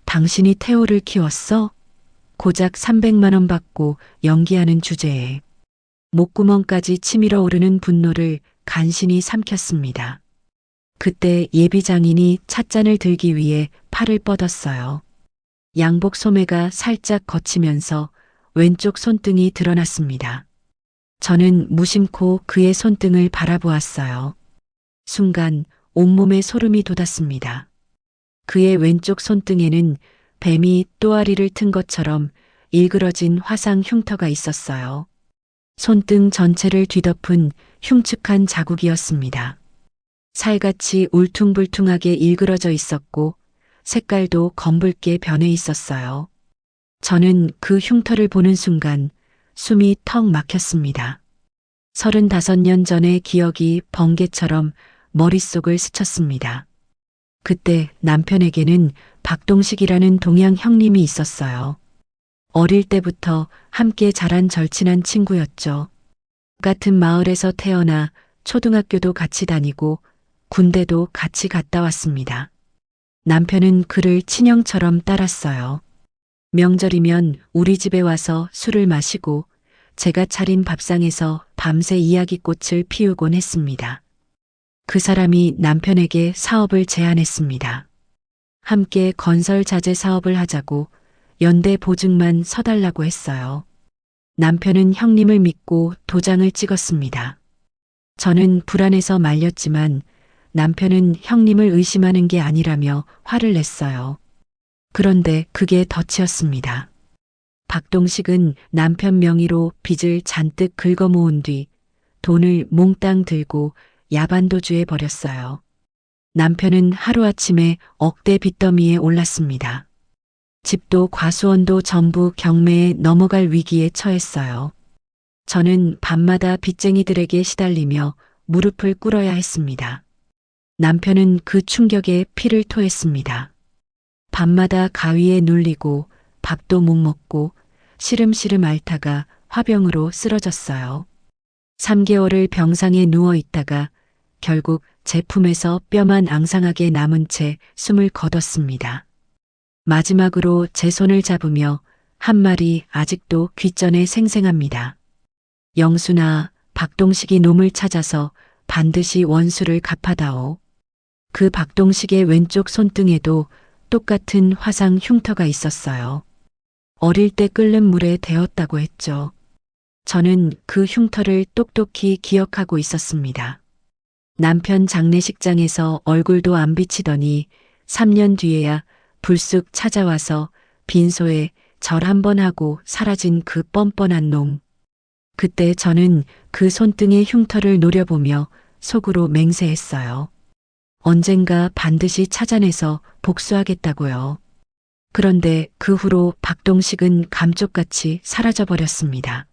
당신이 태호를 키웠어? 고작 300만 원 받고 연기하는 주제에 목구멍까지 치밀어 오르는 분노를 간신히 삼켰습니다. 그때 예비 장인이 찻잔을 들기 위해 팔을 뻗었어요. 양복 소매가 살짝 걷히면서 왼쪽 손등이 드러났습니다. 저는 무심코 그의 손등을 바라보았어요. 순간 온몸에 소름이 돋았습니다. 그의 왼쪽 손등에는 뱀이 또아리를 튼 것처럼 일그러진 화상 흉터가 있었어요. 손등 전체를 뒤덮은 흉측한 자국이었습니다. 살같이 울퉁불퉁하게 일그러져 있었고 색깔도 검붉게 변해 있었어요. 저는 그 흉터를 보는 순간 숨이 턱 막혔습니다. 35년 전의 기억이 번개처럼 머릿속을 스쳤습니다. 그때 남편에게는 박동식이라는 동양 형님이 있었어요. 어릴 때부터 함께 자란 절친한 친구였죠. 같은 마을에서 태어나 초등학교도 같이 다니고 군대도 같이 갔다 왔습니다. 남편은 그를 친형처럼 따랐어요. 명절이면 우리 집에 와서 술을 마시고 제가 차린 밥상에서 밤새 이야기꽃을 피우곤 했습니다. 그 사람이 남편에게 사업을 제안했습니다. 함께 건설 자재 사업을 하자고 연대 보증만 서달라고 했어요. 남편은 형님을 믿고 도장을 찍었습니다. 저는 불안해서 말렸지만 남편은 형님을 의심하는 게 아니라며 화를 냈어요. 그런데 그게 덫이었습니다. 박동식은 남편 명의로 빚을 잔뜩 긁어 모은 뒤 돈을 몽땅 들고 야반도주해 버렸어요. 남편은 하루아침에 억대 빚더미에 올랐습니다. 집도 과수원도 전부 경매에 넘어갈 위기에 처했어요. 저는 밤마다 빚쟁이들에게 시달리며 무릎을 꿇어야 했습니다. 남편은 그 충격에 피를 토했습니다. 밤마다 가위에 눌리고 밥도 못 먹고 시름시름 앓다가 화병으로 쓰러졌어요. 3개월을 병상에 누워 있다가 결국 제 품에서 뼈만 앙상하게 남은 채 숨을 거뒀습니다. 마지막으로 제 손을 잡으며 한 말이 아직도 귓전에 생생합니다. 영순아, 박동식이 놈을 찾아서 반드시 원수를 갚아다오. 그 박동식의 왼쪽 손등에도 똑같은 화상 흉터가 있었어요. 어릴 때 끓는 물에 데웠다고 했죠. 저는 그 흉터를 똑똑히 기억하고 있었습니다. 남편 장례식장에서 얼굴도 안 비치더니 3년 뒤에야 불쑥 찾아와서 빈소에 절 한 번 하고 사라진 그 뻔뻔한 놈. 그때 저는 그 손등의 흉터를 노려보며 속으로 맹세했어요. 언젠가 반드시 찾아내서 복수하겠다고요. 그런데 그 후로 박동식은 감쪽같이 사라져버렸습니다.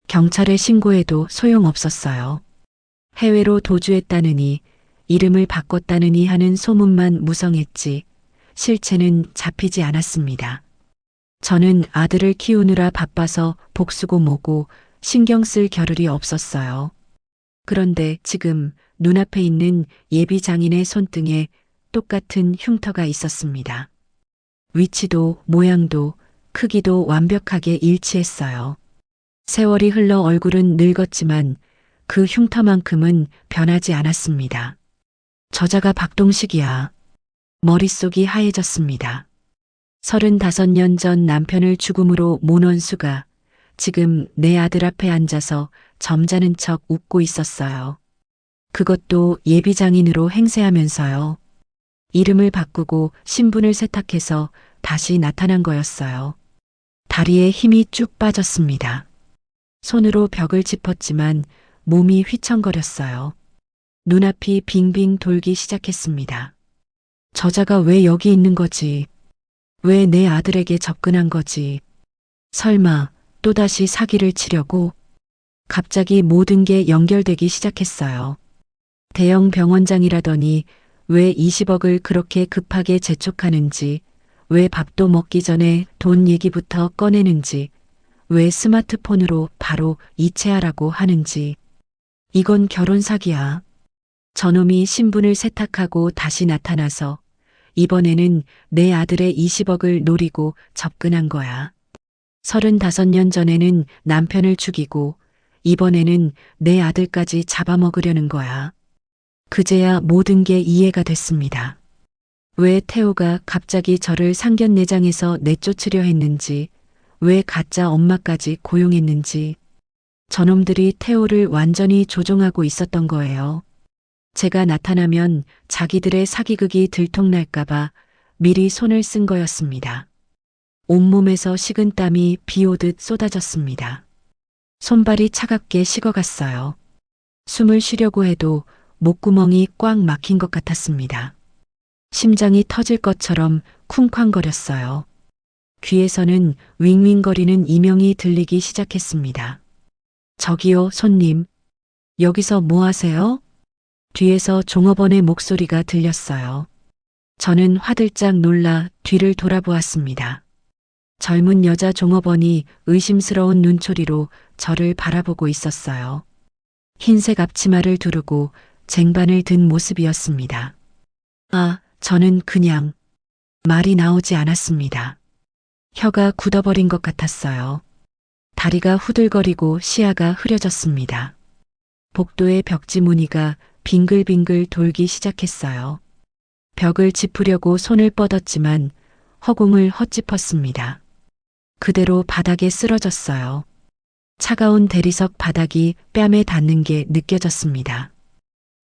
경찰에 신고해도 소용없었어요. 해외로 도주했다느니 이름을 바꿨다느니 하는 소문만 무성했지 실체는 잡히지 않았습니다. 저는 아들을 키우느라 바빠서 복수고 뭐고 신경 쓸 겨를이 없었어요. 그런데 지금 눈앞에 있는 예비 장인의 손등에 똑같은 흉터가 있었습니다. 위치도 모양도 크기도 완벽하게 일치했어요. 세월이 흘러 얼굴은 늙었지만 그 흉터만큼은 변하지 않았습니다. 저자가 박동식이야. 머릿속이 하얘졌습니다. 35년 전 남편을 죽음으로 모은 원수가 지금 내 아들 앞에 앉아서 점잖은 척 웃고 있었어요. 그것도 예비장인으로 행세하면서요. 이름을 바꾸고 신분을 세탁해서 다시 나타난 거였어요. 다리에 힘이 쭉 빠졌습니다. 손으로 벽을 짚었지만 몸이 휘청거렸어요. 눈앞이 빙빙 돌기 시작했습니다. 저자가 왜 여기 있는 거지? 왜 내 아들에게 접근한 거지? 설마 또다시 사기를 치려고? 갑자기 모든 게 연결되기 시작했어요. 대형 병원장이라더니 왜 20억을 그렇게 급하게 재촉하는지, 왜 밥도 먹기 전에 돈 얘기부터 꺼내는지, 왜 스마트폰으로 바로 이체하라고 하는지. 이건 결혼 사기야. 저놈이 신분을 세탁하고 다시 나타나서 이번에는 내 아들의 20억을 노리고 접근한 거야. 35년 전에는 남편을 죽이고 이번에는 내 아들까지 잡아먹으려는 거야. 그제야 모든 게 이해가 됐습니다. 왜 태호가 갑자기 저를 상견례장에서 내쫓으려 했는지, 왜 가짜 엄마까지 고용했는지. 저놈들이 태호를 완전히 조종하고 있었던 거예요. 제가 나타나면 자기들의 사기극이 들통날까봐 미리 손을 쓴 거였습니다. 온몸에서 식은땀이 비 오듯 쏟아졌습니다. 손발이 차갑게 식어갔어요. 숨을 쉬려고 해도 목구멍이 꽉 막힌 것 같았습니다. 심장이 터질 것처럼 쿵쾅거렸어요. 귀에서는 윙윙거리는 이명이 들리기 시작했습니다. 저기요, 손님. 여기서 뭐 하세요? 뒤에서 종업원의 목소리가 들렸어요. 저는 화들짝 놀라 뒤를 돌아보았습니다. 젊은 여자 종업원이 의심스러운 눈초리로 저를 바라보고 있었어요. 흰색 앞치마를 두르고 쟁반을 든 모습이었습니다. 저는 그냥 말이 나오지 않았습니다. 혀가 굳어버린 것 같았어요. 다리가 후들거리고 시야가 흐려졌습니다. 복도의 벽지 무늬가 빙글빙글 돌기 시작했어요. 벽을 짚으려고 손을 뻗었지만 허공을 헛짚었습니다. 그대로 바닥에 쓰러졌어요. 차가운 대리석 바닥이 뺨에 닿는 게 느껴졌습니다.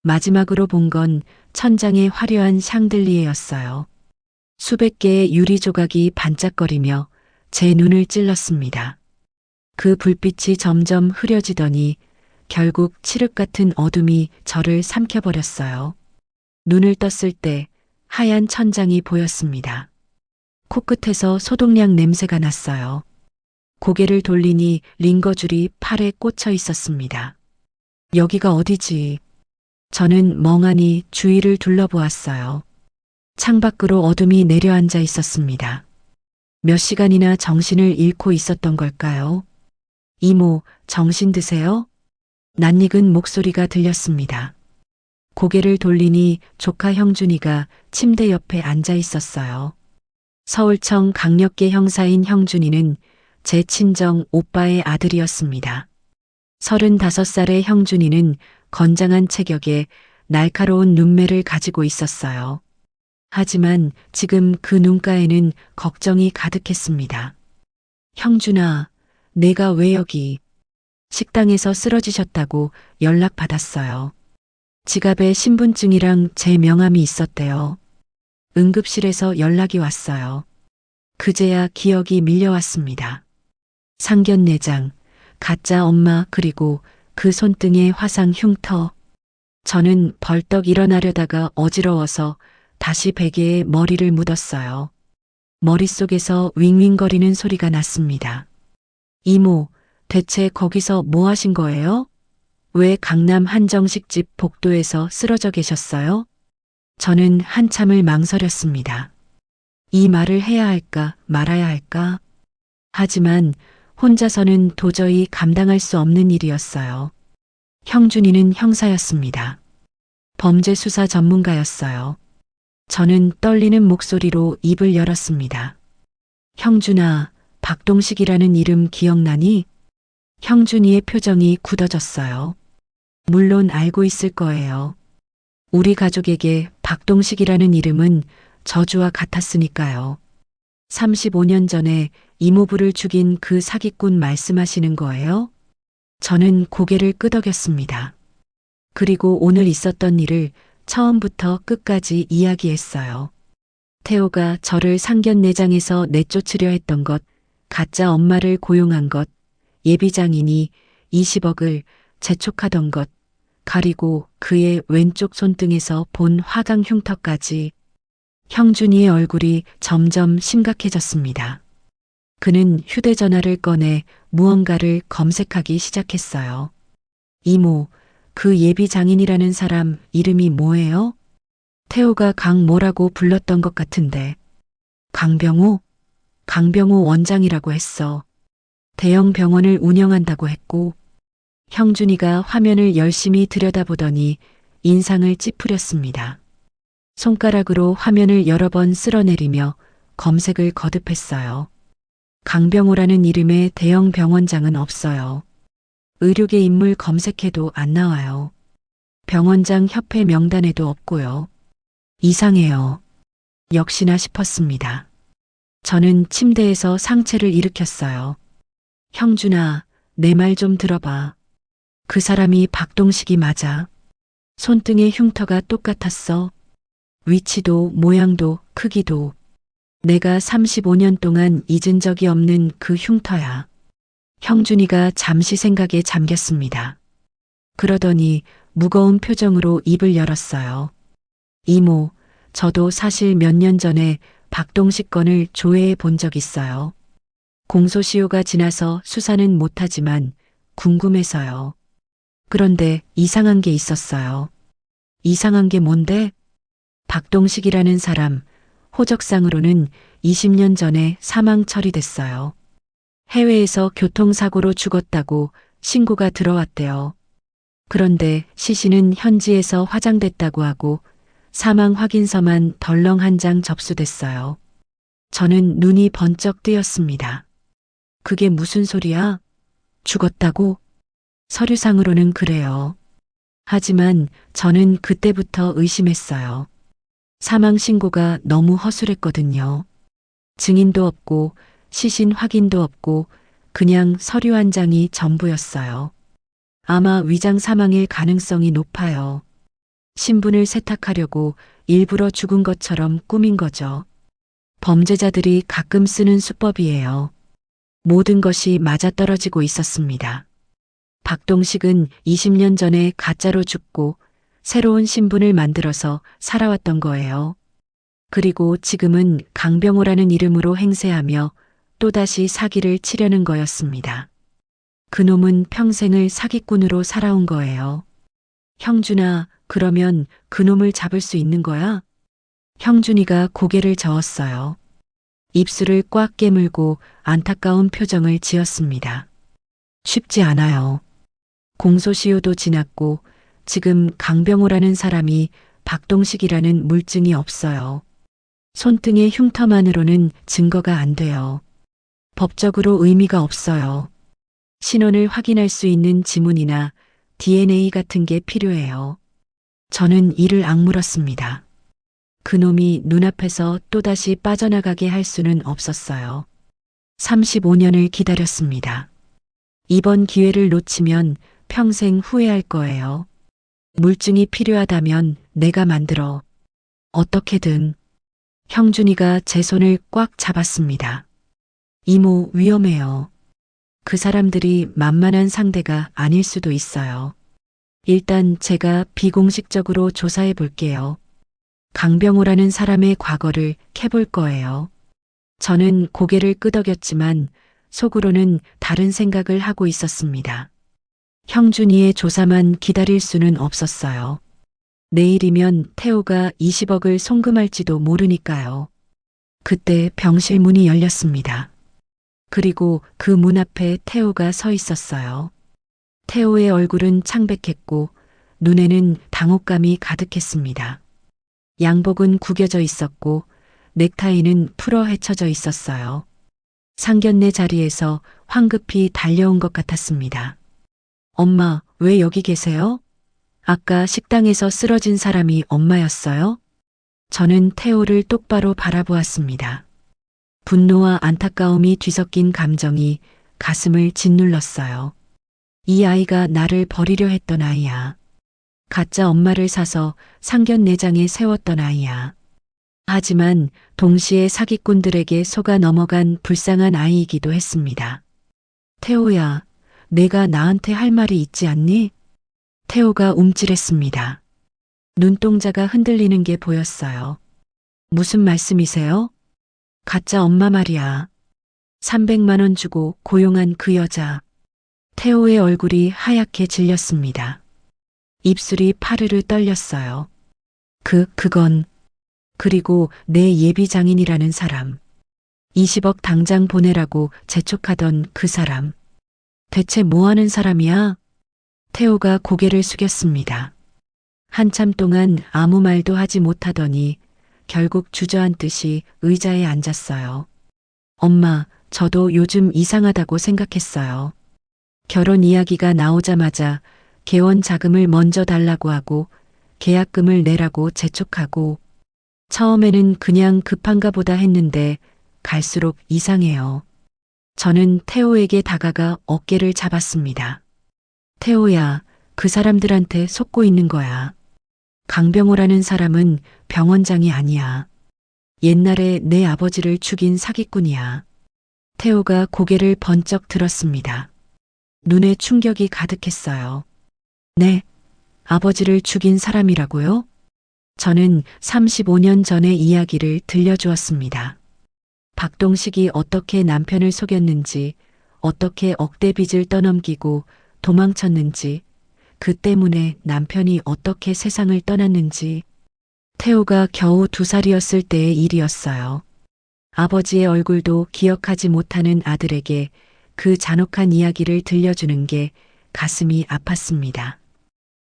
마지막으로 본 건 천장의 화려한 샹들리에였어요. 수백 개의 유리 조각이 반짝거리며 제 눈을 찔렀습니다. 그 불빛이 점점 흐려지더니 결국 칠흑 같은 어둠이 저를 삼켜버렸어요. 눈을 떴을 때 하얀 천장이 보였습니다. 코끝에서 소독약 냄새가 났어요. 고개를 돌리니 링거줄이 팔에 꽂혀 있었습니다. 여기가 어디지? 저는 멍하니 주위를 둘러보았어요. 창밖으로 어둠이 내려앉아 있었습니다. 몇 시간이나 정신을 잃고 있었던 걸까요? 이모, 정신 드세요? 낯익은 목소리가 들렸습니다. 고개를 돌리니 조카 형준이가 침대 옆에 앉아 있었어요. 서울청 강력계 형사인 형준이는 제 친정 오빠의 아들이었습니다. 35살의 형준이는 건장한 체격에 날카로운 눈매를 가지고 있었어요. 하지만 지금 그 눈가에는 걱정이 가득했습니다. 형준아, 내가 왜 여기? 식당에서 쓰러지셨다고 연락받았어요. 지갑에 신분증이랑 제 명함이 있었대요. 응급실에서 연락이 왔어요. 그제야 기억이 밀려왔습니다. 상견례장, 가짜 엄마 그리고 그 손등의 화상 흉터. 저는 벌떡 일어나려다가 어지러워서 다시 베개에 머리를 묻었어요. 머릿속에서 윙윙거리는 소리가 났습니다. 이모, 대체 거기서 뭐 하신 거예요? 왜 강남 한정식집 복도에서 쓰러져 계셨어요? 저는 한참을 망설였습니다. 이 말을 해야 할까 말아야 할까? 하지만 혼자서는 도저히 감당할 수 없는 일이었어요. 형준이는 형사였습니다. 범죄 수사 전문가였어요. 저는 떨리는 목소리로 입을 열었습니다. 형준아, 박동식이라는 이름 기억나니? 형준이의 표정이 굳어졌어요. 물론 알고 있을 거예요. 우리 가족에게 박동식이라는 이름은 저주와 같았으니까요. 35년 전에 이모부를 죽인 그 사기꾼 말씀하시는 거예요? 저는 고개를 끄덕였습니다. 그리고 오늘 있었던 일을 처음부터 끝까지 이야기했어요. 태호가 저를 상견례장에서 내쫓으려 했던 것, 가짜 엄마를 고용한 것, 예비장인이 20억을 재촉하던 것, 가리고 그의 왼쪽 손등에서 본 화강 흉터까지. 형준이의 얼굴이 점점 심각해졌습니다. 그는 휴대전화를 꺼내 무언가를 검색하기 시작했어요. 이모, 그 예비장인이라는 사람 이름이 뭐예요? 태호가 강모라고 불렀던 것 같은데. 강병호? 강병호 원장이라고 했어. 대형 병원을 운영한다고 했고. 형준이가 화면을 열심히 들여다보더니 인상을 찌푸렸습니다. 손가락으로 화면을 여러 번 쓸어내리며 검색을 거듭했어요. 강병호라는 이름의 대형 병원장은 없어요. 의료계 인물 검색해도 안 나와요. 병원장 협회 명단에도 없고요. 이상해요. 역시나 싶었습니다. 저는 침대에서 상체를 일으켰어요. 형준아, 내 말 좀 들어봐. 그 사람이 박동식이 맞아. 손등의 흉터가 똑같았어. 위치도 모양도 크기도. 내가 35년 동안 잊은 적이 없는 그 흉터야. 형준이가 잠시 생각에 잠겼습니다. 그러더니 무거운 표정으로 입을 열었어요. 이모, 저도 사실 몇 년 전에 박동식 건을 조회해 본 적 있어요. 공소시효가 지나서 수사는 못하지만 궁금해서요. 그런데 이상한 게 있었어요. 이상한 게 뭔데? 박동식이라는 사람, 호적상으로는 20년 전에 사망 처리됐어요. 해외에서 교통사고로 죽었다고 신고가 들어왔대요. 그런데 시신은 현지에서 화장됐다고 하고 사망 확인서만 덜렁 한 장 접수됐어요. 저는 눈이 번쩍 뜨였습니다. 그게 무슨 소리야? 죽었다고? 서류상으로는 그래요. 하지만 저는 그때부터 의심했어요. 사망 신고가 너무 허술했거든요. 증인도 없고 시신 확인도 없고 그냥 서류 한 장이 전부였어요. 아마 위장 사망일 가능성이 높아요. 신분을 세탁하려고 일부러 죽은 것처럼 꾸민 거죠. 범죄자들이 가끔 쓰는 수법이에요. 모든 것이 맞아떨어지고 있었습니다. 박동식은 20년 전에 가짜로 죽고 새로운 신분을 만들어서 살아왔던 거예요. 그리고 지금은 강병호라는 이름으로 행세하며 또다시 사기를 치려는 거였습니다. 그놈은 평생을 사기꾼으로 살아온 거예요. 형준아, 그러면 그놈을 잡을 수 있는 거야? 형준이가 고개를 저었어요. 입술을 꽉 깨물고 안타까운 표정을 지었습니다. 쉽지 않아요. 공소시효도 지났고 지금 강병호라는 사람이 박동식이라는 물증이 없어요. 손등의 흉터만으로는 증거가 안 돼요. 법적으로 의미가 없어요. 신원을 확인할 수 있는 지문이나 DNA 같은 게 필요해요. 저는 이를 악물었습니다. 그놈이 눈앞에서 또다시 빠져나가게 할 수는 없었어요. 35년을 기다렸습니다. 이번 기회를 놓치면 평생 후회할 거예요. 물증이 필요하다면 내가 만들어. 어떻게든. 형준이가 제 손을 꽉 잡았습니다. 이모, 위험해요. 그 사람들이 만만한 상대가 아닐 수도 있어요. 일단 제가 비공식적으로 조사해 볼게요. 강병호라는 사람의 과거를 캐볼 거예요. 저는 고개를 끄덕였지만 속으로는 다른 생각을 하고 있었습니다. 형준이의 조사만 기다릴 수는 없었어요. 내일이면 태호가 20억을 송금할지도 모르니까요. 그때 병실 문이 열렸습니다. 그리고 그 문 앞에 태호가 서 있었어요. 태호의 얼굴은 창백했고 눈에는 당혹감이 가득했습니다. 양복은 구겨져 있었고 넥타이는 풀어 헤쳐져 있었어요. 상견례 자리에서 황급히 달려온 것 같았습니다. 엄마, 왜 여기 계세요? 아까 식당에서 쓰러진 사람이 엄마였어요? 저는 태호를 똑바로 바라보았습니다. 분노와 안타까움이 뒤섞인 감정이 가슴을 짓눌렀어요. 이 아이가 나를 버리려 했던 아이야. 가짜 엄마를 사서 상견례장에 세웠던 아이야. 하지만 동시에 사기꾼들에게 속아 넘어간 불쌍한 아이이기도 했습니다. 태호야, 내가 나한테 할 말이 있지 않니? 태호가 움찔했습니다. 눈동자가 흔들리는 게 보였어요. 무슨 말씀이세요? 가짜 엄마 말이야. 300만 원 주고 고용한 그 여자. 태호의 얼굴이 하얗게 질렸습니다. 입술이 파르르 떨렸어요. 그건. 그리고 내 예비 장인이라는 사람. 20억 당장 보내라고 재촉하던 그 사람. 대체 뭐 하는 사람이야? 태호가 고개를 숙였습니다. 한참 동안 아무 말도 하지 못하더니 결국 주저앉듯이 의자에 앉았어요. 엄마, 저도 요즘 이상하다고 생각했어요. 결혼 이야기가 나오자마자 개원 자금을 먼저 달라고 하고 계약금을 내라고 재촉하고 처음에는 그냥 급한가 보다 했는데 갈수록 이상해요. 저는 태호에게 다가가 어깨를 잡았습니다. 태호야, 그 사람들한테 속고 있는 거야. 강병호라는 사람은 병원장이 아니야. 옛날에 내 아버지를 죽인 사기꾼이야. 태호가 고개를 번쩍 들었습니다. 눈에 충격이 가득했어요. 네, 아버지를 죽인 사람이라고요? 저는 35년 전의 이야기를 들려주었습니다. 박동식이 어떻게 남편을 속였는지, 어떻게 억대 빚을 떠넘기고 도망쳤는지, 그 때문에 남편이 어떻게 세상을 떠났는지. 태호가 겨우 2살이었을 때의 일이었어요. 아버지의 얼굴도 기억하지 못하는 아들에게 그 잔혹한 이야기를 들려주는 게 가슴이 아팠습니다.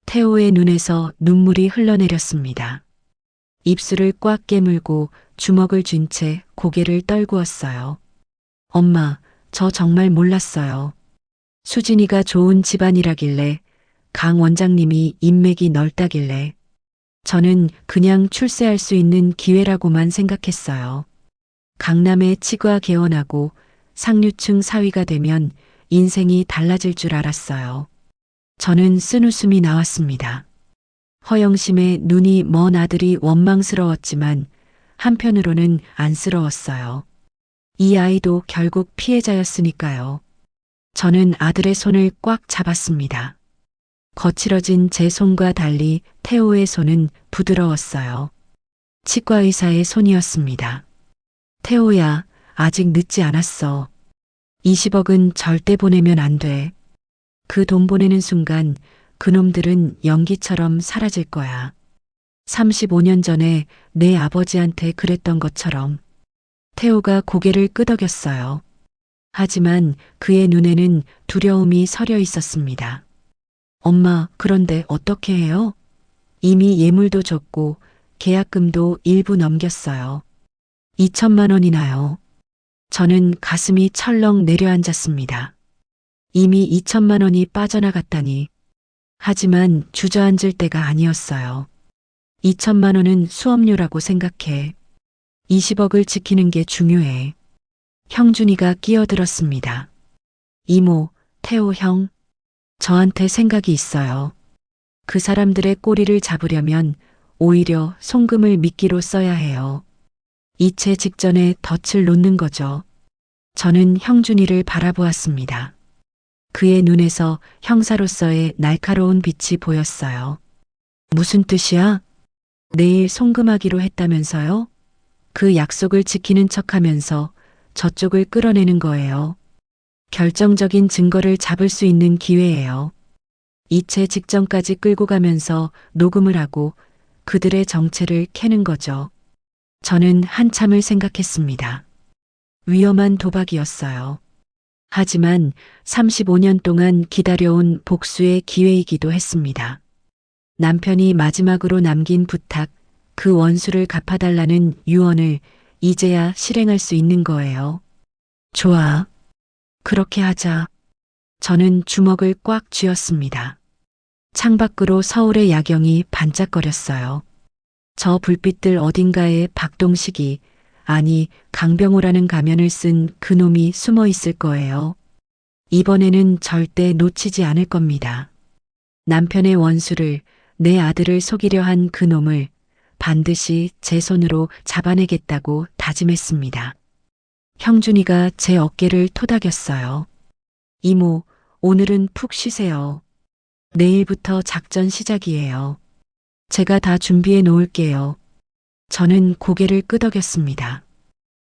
태호의 눈에서 눈물이 흘러내렸습니다. 입술을 꽉 깨물고 주먹을 쥔 채 고개를 떨구었어요. 엄마, 저 정말 몰랐어요. 수진이가 좋은 집안이라길래, 강 원장님이 인맥이 넓다길래, 저는 그냥 출세할 수 있는 기회라고만 생각했어요. 강남에 치과 개원하고 상류층 사위가 되면 인생이 달라질 줄 알았어요. 저는 쓴웃음이 나왔습니다. 허영심의 눈이 먼 아들이 원망스러웠지만 한편으로는 안쓰러웠어요. 이 아이도 결국 피해자였으니까요. 저는 아들의 손을 꽉 잡았습니다. 거칠어진 제 손과 달리 태호의 손은 부드러웠어요. 치과 의사의 손이었습니다. 태호야, 아직 늦지 않았어. 20억은 절대 보내면 안 돼. 그 돈 보내는 순간 그놈들은 연기처럼 사라질 거야. 35년 전에 내 아버지한테 그랬던 것처럼. 태호가 고개를 끄덕였어요. 하지만 그의 눈에는 두려움이 서려 있었습니다. 엄마, 그런데 어떻게 해요? 이미 예물도 줬고 계약금도 일부 넘겼어요. 2천만 원이나요. 저는 가슴이 철렁 내려앉았습니다. 이미 2천만 원이 빠져나갔다니. 하지만 주저앉을 때가 아니었어요. 2천만 원은 수업료라고 생각해. 20억을 지키는 게 중요해. 형준이가 끼어들었습니다. 이모, 태호 형, 저한테 생각이 있어요. 그 사람들의 꼬리를 잡으려면 오히려 송금을 미끼로 써야 해요. 이체 직전에 덫을 놓는 거죠. 저는 형준이를 바라보았습니다. 그의 눈에서 형사로서의 날카로운 빛이 보였어요. 무슨 뜻이야? 내일 송금하기로 했다면서요? 그 약속을 지키는 척하면서 저쪽을 끌어내는 거예요. 결정적인 증거를 잡을 수 있는 기회예요. 이체 직전까지 끌고 가면서 녹음을 하고 그들의 정체를 캐는 거죠. 저는 한참을 생각했습니다. 위험한 도박이었어요. 하지만 35년 동안 기다려온 복수의 기회이기도 했습니다. 남편이 마지막으로 남긴 부탁, 그 원수를 갚아달라는 유언을 이제야 실행할 수 있는 거예요. 좋아. 그렇게 하자. 저는 주먹을 꽉 쥐었습니다. 창밖으로 서울의 야경이 반짝거렸어요. 저 불빛들 어딘가에 박동식이, 아니 강병호라는 가면을 쓴 그놈이 숨어 있을 거예요. 이번에는 절대 놓치지 않을 겁니다. 남편의 원수를, 내 아들을 속이려 한 그놈을 반드시 제 손으로 잡아내겠다고 다짐했습니다. 형준이가 제 어깨를 토닥였어요. 이모, 오늘은 푹 쉬세요. 내일부터 작전 시작이에요. 제가 다 준비해 놓을게요. 저는 고개를 끄덕였습니다.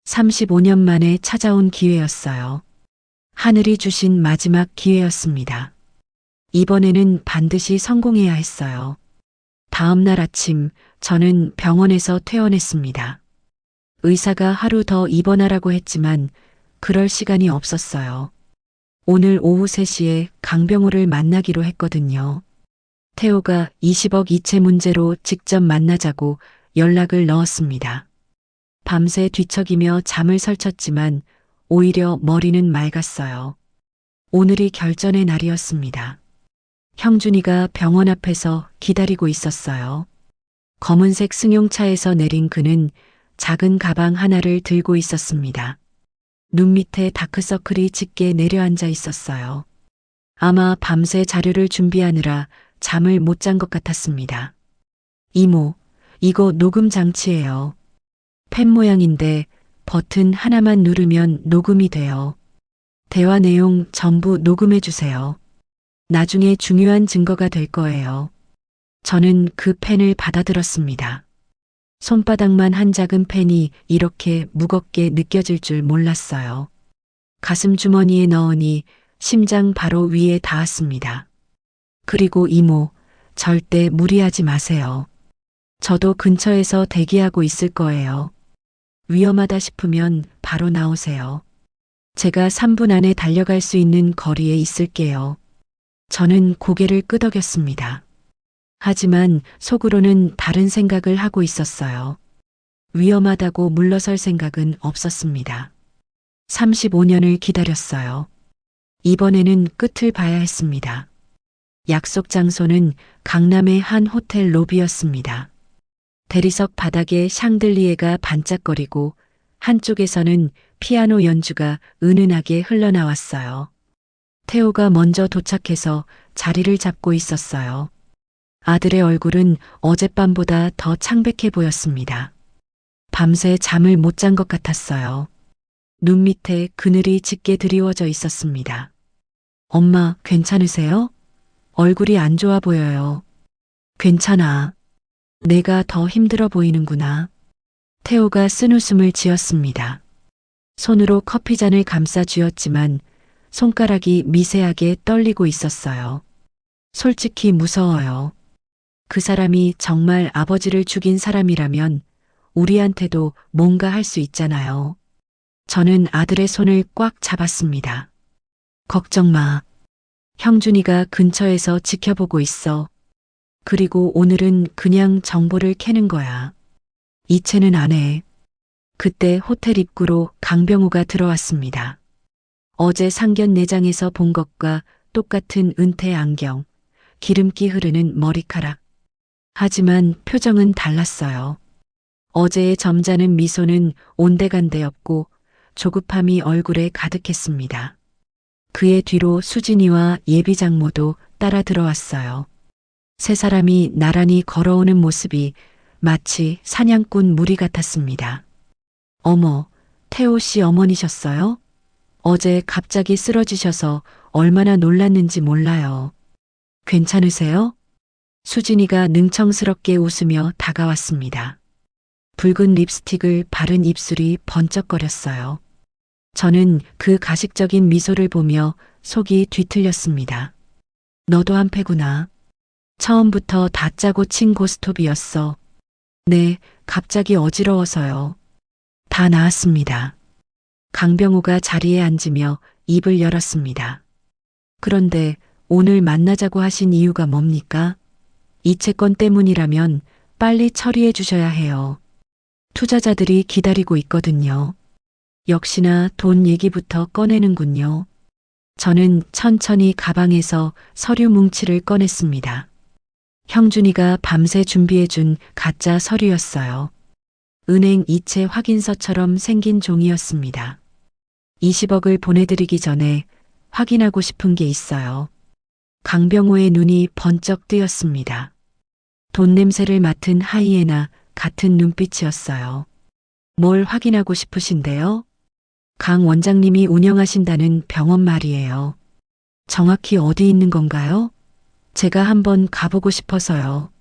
35년 만에 찾아온 기회였어요. 하늘이 주신 마지막 기회였습니다. 이번에는 반드시 성공해야 했어요. 다음 날 아침 저는 병원에서 퇴원했습니다. 의사가 하루 더 입원하라고 했지만 그럴 시간이 없었어요. 오늘 오후 3시에 강병호를 만나기로 했거든요. 태호가 20억 이체 문제로 직접 만나자고 연락을 넣었습니다. 밤새 뒤척이며 잠을 설쳤지만 오히려 머리는 맑았어요. 오늘이 결전의 날이었습니다. 형준이가 병원 앞에서 기다리고 있었어요. 검은색 승용차에서 내린 그는 작은 가방 하나를 들고 있었습니다. 눈 밑에 다크서클이 짙게 내려앉아 있었어요. 아마 밤새 자료를 준비하느라 잠을 못 잔 것 같았습니다. 이모, 이거 녹음 장치예요. 펜 모양인데 버튼 하나만 누르면 녹음이 돼요. 대화 내용 전부 녹음해 주세요. 나중에 중요한 증거가 될 거예요. 저는 그 펜을 받아들었습니다. 손바닥만 한 작은 펜이 이렇게 무겁게 느껴질 줄 몰랐어요. 가슴 주머니에 넣으니 심장 바로 위에 닿았습니다. 그리고 이모, 절대 무리하지 마세요. 저도 근처에서 대기하고 있을 거예요. 위험하다 싶으면 바로 나오세요. 제가 3분 안에 달려갈 수 있는 거리에 있을게요. 저는 고개를 끄덕였습니다. 하지만 속으로는 다른 생각을 하고 있었어요. 위험하다고 물러설 생각은 없었습니다. 35년을 기다렸어요. 이번에는 끝을 봐야 했습니다. 약속 장소는 강남의 한 호텔 로비였습니다. 대리석 바닥에 샹들리에가 반짝거리고 한쪽에서는 피아노 연주가 은은하게 흘러나왔어요. 태호가 먼저 도착해서 자리를 잡고 있었어요. 아들의 얼굴은 어젯밤보다 더 창백해 보였습니다. 밤새 잠을 못 잔 것 같았어요. 눈 밑에 그늘이 짙게 드리워져 있었습니다. 엄마, 괜찮으세요? 얼굴이 안 좋아 보여요. 괜찮아. 내가 더 힘들어 보이는구나. 태호가 쓴웃음을 지었습니다. 손으로 커피잔을 감싸 쥐었지만 손가락이 미세하게 떨리고 있었어요. 솔직히 무서워요. 그 사람이 정말 아버지를 죽인 사람이라면 우리한테도 뭔가 할 수 있잖아요. 저는 아들의 손을 꽉 잡았습니다. 걱정 마. 형준이가 근처에서 지켜보고 있어. 그리고 오늘은 그냥 정보를 캐는 거야. 이체는 안 해. 그때 호텔 입구로 강병우가 들어왔습니다. 어제 상견 내장에서 본 것과 똑같은 은퇴 안경, 기름기 흐르는 머리카락. 하지만 표정은 달랐어요. 어제의 점잖은 미소는 온데간데 없고 조급함이 얼굴에 가득했습니다. 그의 뒤로 수진이와 예비 장모도 따라 들어왔어요. 세 사람이 나란히 걸어오는 모습이 마치 사냥꾼 무리 같았습니다. 어머, 태호 씨 어머니셨어요? 어제 갑자기 쓰러지셔서 얼마나 놀랐는지 몰라요. 괜찮으세요? 수진이가 능청스럽게 웃으며 다가왔습니다. 붉은 립스틱을 바른 입술이 번쩍거렸어요. 저는 그 가식적인 미소를 보며 속이 뒤틀렸습니다. 너도 한패구나. 처음부터 다짜고 친 고스톱이었어. 네, 갑자기 어지러워서요. 다 나았습니다. 강병우가 자리에 앉으며 입을 열었습니다. 그런데 오늘 만나자고 하신 이유가 뭡니까? 이 채권 때문이라면 빨리 처리해 주셔야 해요. 투자자들이 기다리고 있거든요. 역시나 돈 얘기부터 꺼내는군요. 저는 천천히 가방에서 서류 뭉치를 꺼냈습니다. 형준이가 밤새 준비해준 가짜 서류였어요. 은행 이체 확인서처럼 생긴 종이였습니다. 20억을 보내드리기 전에 확인하고 싶은 게 있어요. 강병호의 눈이 번쩍 뜨였습니다. 돈 냄새를 맡은 하이에나 같은 눈빛이었어요. 뭘 확인하고 싶으신데요? 강 원장님이 운영하신다는 병원 말이에요. 정확히 어디 있는 건가요? 제가 한번 가보고 싶어서요.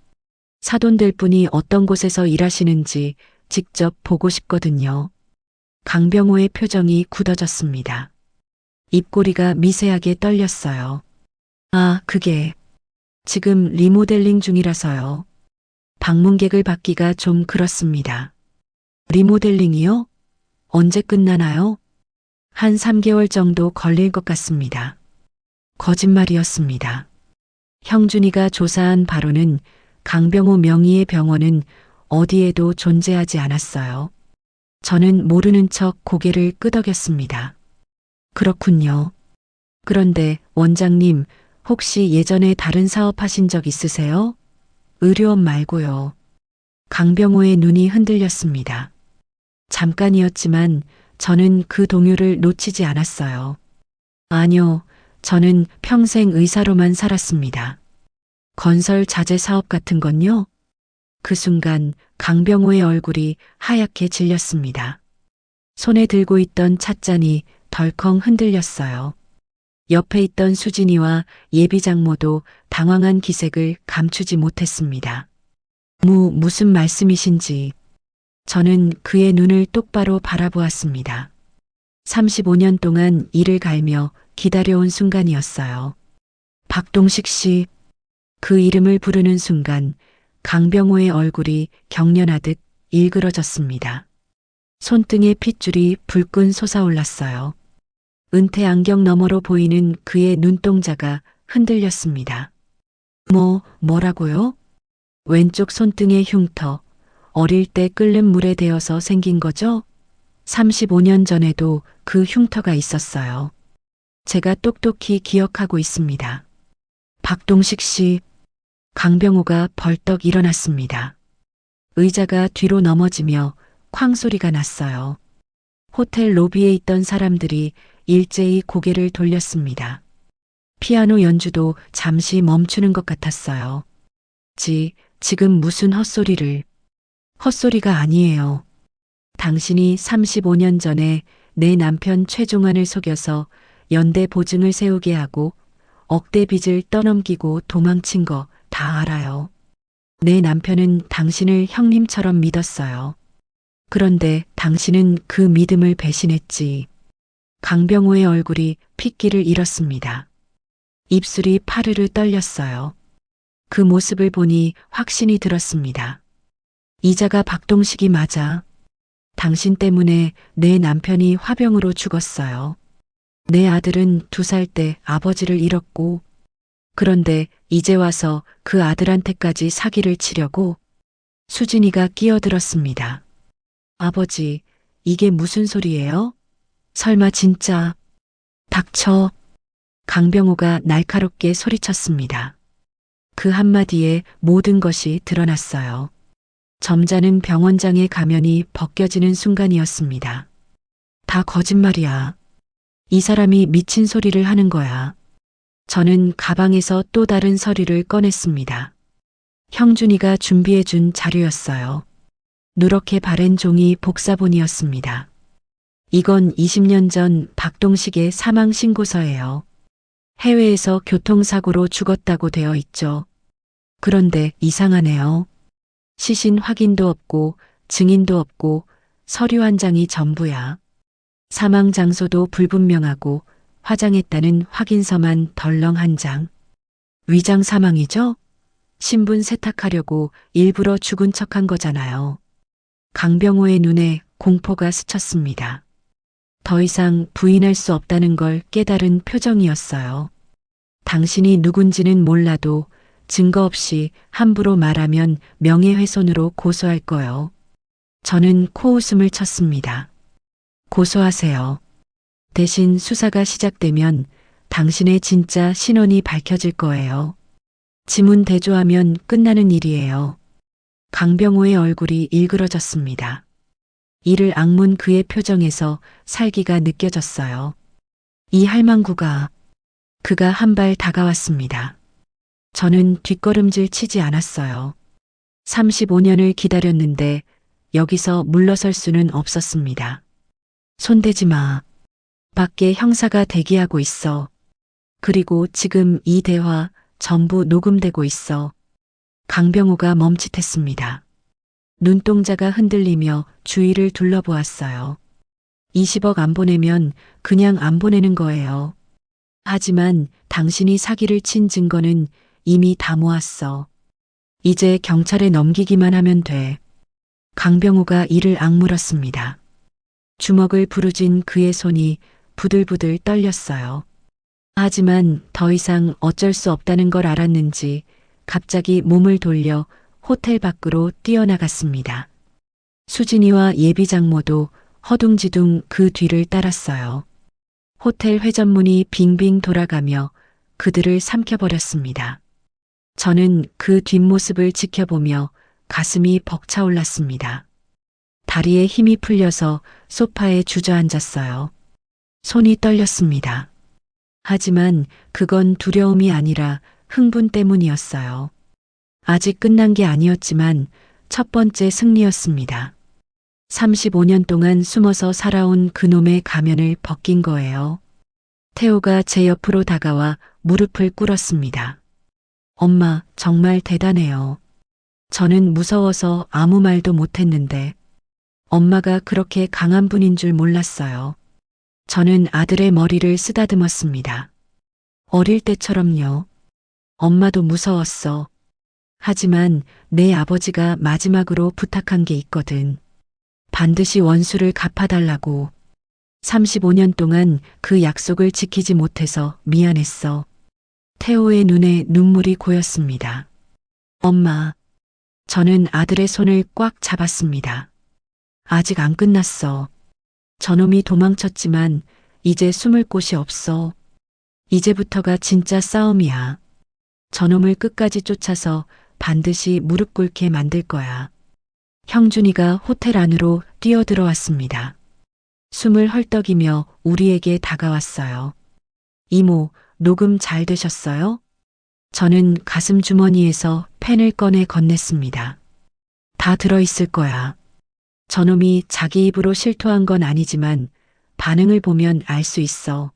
사돈될 분이 어떤 곳에서 일하시는지 직접 보고 싶거든요. 강병호의 표정이 굳어졌습니다. 입꼬리가 미세하게 떨렸어요. 아, 그게 지금 리모델링 중이라서요. 방문객을 받기가 좀 그렇습니다. 리모델링이요? 언제 끝나나요? 한 3개월 정도 걸릴 것 같습니다. 거짓말이었습니다. 형준이가 조사한 바로는 강병호 명의의 병원은 어디에도 존재하지 않았어요. 저는 모르는 척 고개를 끄덕였습니다. 그렇군요. 그런데 원장님, 혹시 예전에 다른 사업 하신 적 있으세요? 의료원 말고요. 강병호의 눈이 흔들렸습니다. 잠깐이었지만 저는 그 동요를 놓치지 않았어요. 아니요, 저는 평생 의사로만 살았습니다. 건설 자재 사업 같은 건요? 그 순간 강병호의 얼굴이 하얗게 질렸습니다. 손에 들고 있던 찻잔이 덜컹 흔들렸어요. 옆에 있던 수진이와 예비 장모도 당황한 기색을 감추지 못했습니다. 무슨 말씀이신지. 저는 그의 눈을 똑바로 바라보았습니다. 35년 동안 이를 갈며 기다려온 순간이었어요. 박동식 씨. 그 이름을 부르는 순간 강병호의 얼굴이 경련하듯 일그러졌습니다. 손등의 핏줄이 불끈 솟아올랐어요. 은퇴 안경 너머로 보이는 그의 눈동자가 흔들렸습니다. 뭐라고요? 왼쪽 손등의 흉터, 어릴 때 끓는 물에 데어서 생긴 거죠? 35년 전에도 그 흉터가 있었어요. 제가 똑똑히 기억하고 있습니다. 박동식 씨, 강병호가 벌떡 일어났습니다. 의자가 뒤로 넘어지며 쾅 소리가 났어요. 호텔 로비에 있던 사람들이 일제히 고개를 돌렸습니다. 피아노 연주도 잠시 멈추는 것 같았어요. 지금 무슨 헛소리를. 헛소리가 아니에요. 당신이 35년 전에 내 남편 최종환을 속여서 연대 보증을 세우게 하고 억대 빚을 떠넘기고 도망친 거 다 알아요. 내 남편은 당신을 형님처럼 믿었어요. 그런데 당신은 그 믿음을 배신했지. 강병호의 얼굴이 핏기를 잃었습니다. 입술이 파르르 떨렸어요. 그 모습을 보니 확신이 들었습니다. 이자가 박동식이 맞아. 당신 때문에 내 남편이 화병으로 죽었어요. 내 아들은 2살 때 아버지를 잃었고, 그런데 이제 와서 그 아들한테까지 사기를 치려고. 수진이가 끼어들었습니다. 아버지, 이게 무슨 소리예요? 설마 진짜. 닥쳐. 강병호가 날카롭게 소리쳤습니다. 그 한마디에 모든 것이 드러났어요. 점잖은 병원장의 가면이 벗겨지는 순간이었습니다. 다 거짓말이야. 이 사람이 미친 소리를 하는 거야. 저는 가방에서 또 다른 서류를 꺼냈습니다. 형준이가 준비해준 자료였어요. 누렇게 바랜 종이 복사본이었습니다. 이건 20년 전 박동식의 사망 신고서예요. 해외에서 교통사고로 죽었다고 되어 있죠. 그런데 이상하네요. 시신 확인도 없고 증인도 없고 서류 한 장이 전부야. 사망 장소도 불분명하고 화장했다는 확인서만 덜렁 한 장. 위장 사망이죠? 신분 세탁하려고 일부러 죽은 척한 거잖아요. 강병호의 눈에 공포가 스쳤습니다. 더 이상 부인할 수 없다는 걸 깨달은 표정이었어요. 당신이 누군지는 몰라도 증거 없이 함부로 말하면 명예훼손으로 고소할 거요. 저는 코웃음을 쳤습니다. 고소하세요. 대신 수사가 시작되면 당신의 진짜 신원이 밝혀질 거예요. 지문 대조하면 끝나는 일이에요. 강병호의 얼굴이 일그러졌습니다. 이를 악문 그의 표정에서 살기가 느껴졌어요. 이 할망구가. 그가 한 발 다가왔습니다. 저는 뒷걸음질 치지 않았어요. 35년을 기다렸는데 여기서 물러설 수는 없었습니다. 손대지 마. 밖에 형사가 대기하고 있어. 그리고 지금 이 대화 전부 녹음되고 있어. 강병호가 멈칫했습니다. 눈동자가 흔들리며 주위를 둘러보았어요. 20억 안 보내면 그냥 안 보내는 거예요. 하지만 당신이 사기를 친 증거는 이미 다 모았어. 이제 경찰에 넘기기만 하면 돼. 강병호가 이를 악물었습니다. 주먹을 부르진 그의 손이 부들부들 떨렸어요. 하지만 더 이상 어쩔 수 없다는 걸 알았는지 갑자기 몸을 돌려 호텔 밖으로 뛰어나갔습니다. 수진이와 예비장모도 허둥지둥 그 뒤를 따랐어요. 호텔 회전문이 빙빙 돌아가며 그들을 삼켜버렸습니다. 저는 그 뒷모습을 지켜보며 가슴이 벅차올랐습니다. 다리에 힘이 풀려서 소파에 주저앉았어요. 손이 떨렸습니다. 하지만 그건 두려움이 아니라 흥분 때문이었어요. 아직 끝난 게 아니었지만 첫 번째 승리였습니다. 35년 동안 숨어서 살아온 그놈의 가면을 벗긴 거예요. 태호가 제 옆으로 다가와 무릎을 꿇었습니다. 엄마, 정말 대단해요. 저는 무서워서 아무 말도 못했는데 엄마가 그렇게 강한 분인 줄 몰랐어요. 저는 아들의 머리를 쓰다듬었습니다. 어릴 때처럼요. 엄마도 무서웠어. 하지만 내 아버지가 마지막으로 부탁한 게 있거든. 반드시 원수를 갚아달라고. 35년 동안 그 약속을 지키지 못해서 미안했어. 태호의 눈에 눈물이 고였습니다. 엄마, 저는 아들의 손을 꽉 잡았습니다. 아직 안 끝났어. 저놈이 도망쳤지만 이제 숨을 곳이 없어. 이제부터가 진짜 싸움이야. 저놈을 끝까지 쫓아서 반드시 무릎 꿇게 만들 거야. 형준이가 호텔 안으로 뛰어들어왔습니다. 숨을 헐떡이며 우리에게 다가왔어요. 이모, 녹음 잘 되셨어요? 저는 가슴 주머니에서 펜을 꺼내 건넸습니다. 다 들어있을 거야. 저놈이 자기 입으로 실토한 건 아니지만 반응을 보면 알 수 있어.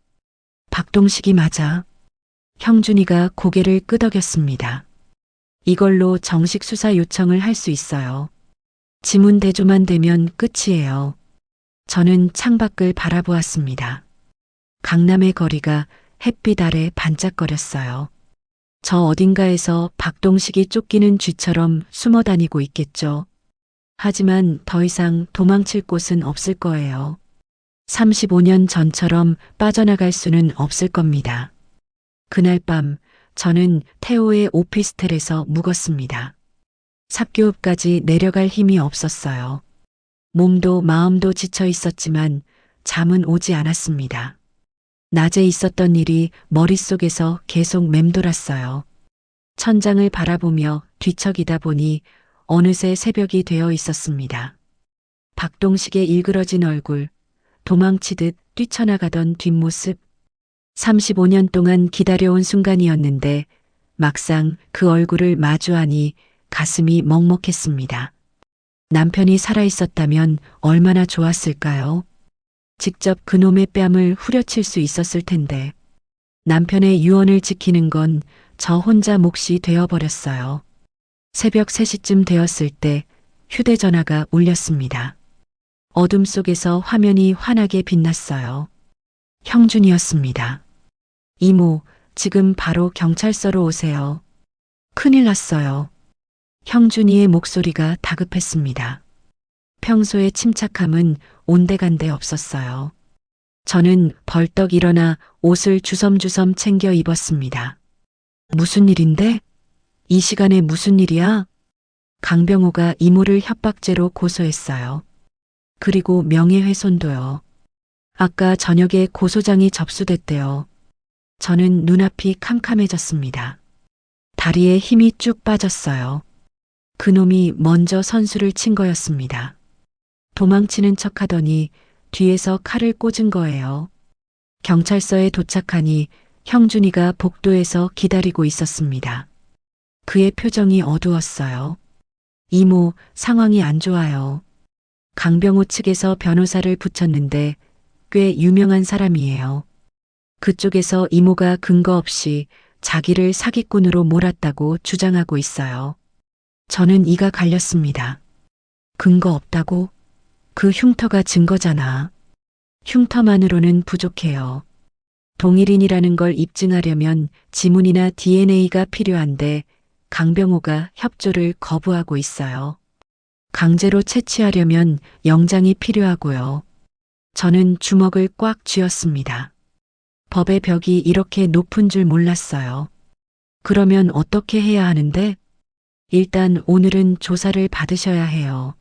박동식이 맞아. 형준이가 고개를 끄덕였습니다. 이걸로 정식 수사 요청을 할 수 있어요. 지문 대조만 되면 끝이에요. 저는 창밖을 바라보았습니다. 강남의 거리가 햇빛 아래 반짝거렸어요. 저 어딘가에서 박동식이 쫓기는 쥐처럼 숨어 다니고 있겠죠. 하지만 더 이상 도망칠 곳은 없을 거예요. 35년 전처럼 빠져나갈 수는 없을 겁니다. 그날 밤 저는 태호의 오피스텔에서 묵었습니다. 삽교읍까지 내려갈 힘이 없었어요. 몸도 마음도 지쳐 있었지만 잠은 오지 않았습니다. 낮에 있었던 일이 머릿속에서 계속 맴돌았어요. 천장을 바라보며 뒤척이다 보니 어느새 새벽이 되어 있었습니다. 박동식의 일그러진 얼굴, 도망치듯 뛰쳐나가던 뒷모습, 35년 동안 기다려온 순간이었는데 막상 그 얼굴을 마주하니 가슴이 먹먹했습니다. 남편이 살아있었다면 얼마나 좋았을까요? 직접 그놈의 뺨을 후려칠 수 있었을 텐데 남편의 유언을 지키는 건 저 혼자 몫이 되어버렸어요. 새벽 3시쯤 되었을 때 휴대전화가 울렸습니다. 어둠 속에서 화면이 환하게 빛났어요. 형준이었습니다. 이모, 지금 바로 경찰서로 오세요. 큰일 났어요. 형준이의 목소리가 다급했습니다. 평소의 침착함은 온데간데 없었어요. 저는 벌떡 일어나 옷을 주섬주섬 챙겨 입었습니다. 무슨 일인데? 이 시간에 무슨 일이야? 강병호가 이모를 협박죄로 고소했어요. 그리고 명예훼손도요. 아까 저녁에 고소장이 접수됐대요. 저는 눈앞이 캄캄해졌습니다. 다리에 힘이 쭉 빠졌어요. 그놈이 먼저 선수를 친 거였습니다. 도망치는 척하더니 뒤에서 칼을 꽂은 거예요. 경찰서에 도착하니 형준이가 복도에서 기다리고 있었습니다. 그의 표정이 어두웠어요. 이모, 상황이 안 좋아요. 강병호 측에서 변호사를 붙였는데 꽤 유명한 사람이에요. 그쪽에서 이모가 근거 없이 자기를 사기꾼으로 몰았다고 주장하고 있어요. 저는 이가 갈렸습니다. 근거 없다고? 그 흉터가 증거잖아. 흉터만으로는 부족해요. 동일인이라는 걸 입증하려면 지문이나 DNA가 필요한데 강병호가 협조를 거부하고 있어요. 강제로 채취하려면 영장이 필요하고요. 저는 주먹을 꽉 쥐었습니다. 법의 벽이 이렇게 높은 줄 몰랐어요. 그러면 어떻게 해야 하는데? 일단 오늘은 조사를 받으셔야 해요.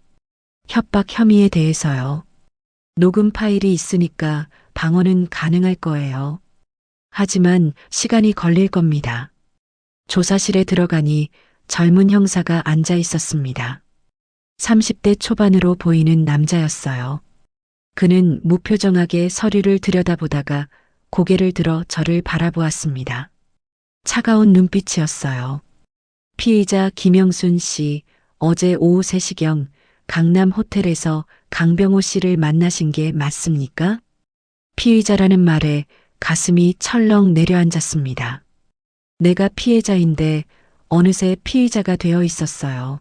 협박 혐의에 대해서요. 녹음 파일이 있으니까 방어는 가능할 거예요. 하지만 시간이 걸릴 겁니다. 조사실에 들어가니 젊은 형사가 앉아 있었습니다. 30대 초반으로 보이는 남자였어요. 그는 무표정하게 서류를 들여다보다가 고개를 들어 저를 바라보았습니다. 차가운 눈빛이었어요. 피의자 김영순 씨, 어제 오후 3시경 강남 호텔에서 강병호 씨를 만나신 게 맞습니까? 피의자라는 말에 가슴이 철렁 내려앉았습니다. 내가 피해자인데 어느새 피의자가 되어 있었어요.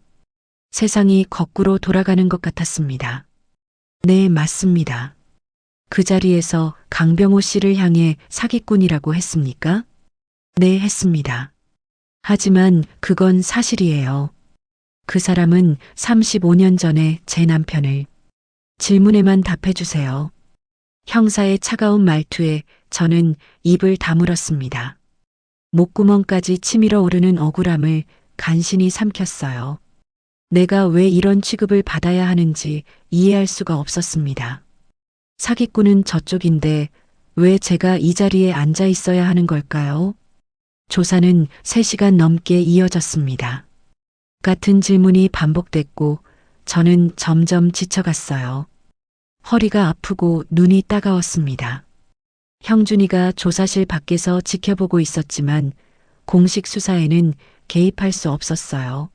세상이 거꾸로 돌아가는 것 같았습니다. 네, 맞습니다. 그 자리에서 강병호 씨를 향해 사기꾼이라고 했습니까? 네, 했습니다. 하지만 그건 사실이에요. 그 사람은 35년 전에 제 남편을. 질문에만 답해주세요. 형사의 차가운 말투에 저는 입을 다물었습니다. 목구멍까지 치밀어 오르는 억울함을 간신히 삼켰어요. 내가 왜 이런 취급을 받아야 하는지 이해할 수가 없었습니다. 사기꾼은 저쪽인데 왜 제가 이 자리에 앉아 있어야 하는 걸까요? 조사는 3시간 넘게 이어졌습니다. 같은 질문이 반복됐고 저는 점점 지쳐갔어요. 허리가 아프고 눈이 따가웠습니다. 형준이가 조사실 밖에서 지켜보고 있었지만 공식 수사에는 개입할 수 없었어요.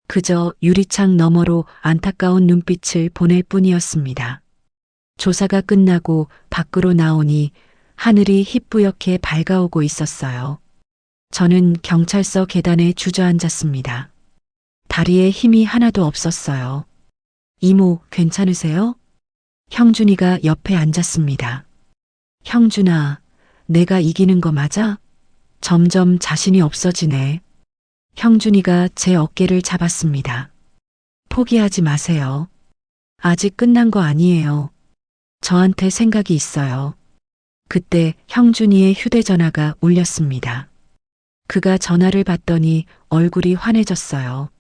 그저 유리창 너머로 안타까운 눈빛을 보낼 뿐이었습니다. 조사가 끝나고 밖으로 나오니 하늘이 희뿌옇게 밝아오고 있었어요. 저는 경찰서 계단에 주저앉았습니다. 다리에 힘이 하나도 없었어요. 이모, 괜찮으세요? 형준이가 옆에 앉았습니다. 형준아, 내가 이기는 거 맞아? 점점 자신이 없어지네. 형준이가 제 어깨를 잡았습니다. 포기하지 마세요. 아직 끝난 거 아니에요. 저한테 생각이 있어요. 그때 형준이의 휴대전화가 울렸습니다. 그가 전화를 받더니 얼굴이 환해졌어요.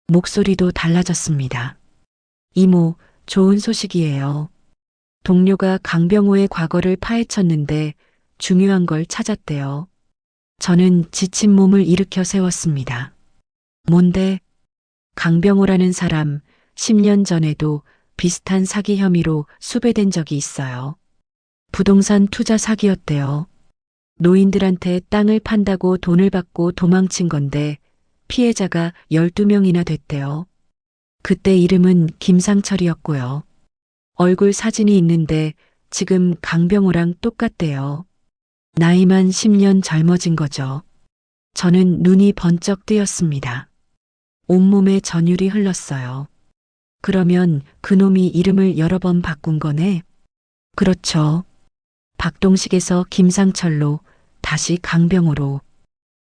목소리도 달라졌습니다. 이모, 좋은 소식이에요. 동료가 강병호의 과거를 파헤쳤는데 중요한 걸 찾았대요. 저는 지친 몸을 일으켜 세웠습니다. 뭔데? 강병호라는 사람 10년 전에도 비슷한 사기 혐의로 수배된 적이 있어요. 부동산 투자 사기였대요. 노인들한테 땅을 판다고 돈을 받고 도망친 건데 피해자가 12명이나 됐대요. 그때 이름은 김상철이었고요. 얼굴 사진이 있는데 지금 강병호랑 똑같대요. 나이만 10년 젊어진 거죠. 저는 눈이 번쩍 뜨였습니다. 온몸에 전율이 흘렀어요. 그러면 그놈이 이름을 여러 번 바꾼 거네? 그렇죠. 박동식에서 김상철로 다시 강병호로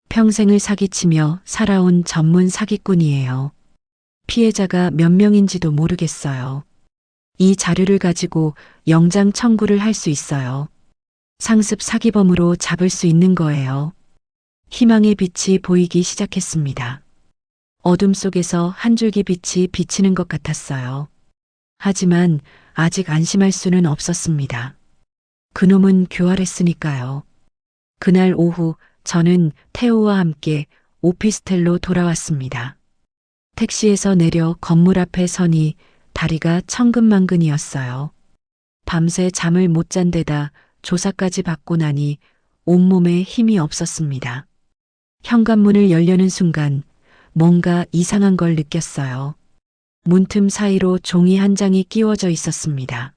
평생을 사기치며 살아온 전문 사기꾼이에요. 피해자가 몇 명인지도 모르겠어요. 이 자료를 가지고 영장 청구를 할 수 있어요. 상습 사기범으로 잡을 수 있는 거예요. 희망의 빛이 보이기 시작했습니다. 어둠 속에서 한 줄기 빛이 비치는 것 같았어요. 하지만 아직 안심할 수는 없었습니다. 그놈은 교활했으니까요. 그날 오후 저는 태호와 함께 오피스텔로 돌아왔습니다. 택시에서 내려 건물 앞에 서니 다리가 천근만근이었어요. 밤새 잠을 못 잔 데다 조사까지 받고 나니 온몸에 힘이 없었습니다. 현관문을 열려는 순간 뭔가 이상한 걸 느꼈어요. 문틈 사이로 종이 한 장이 끼워져 있었습니다.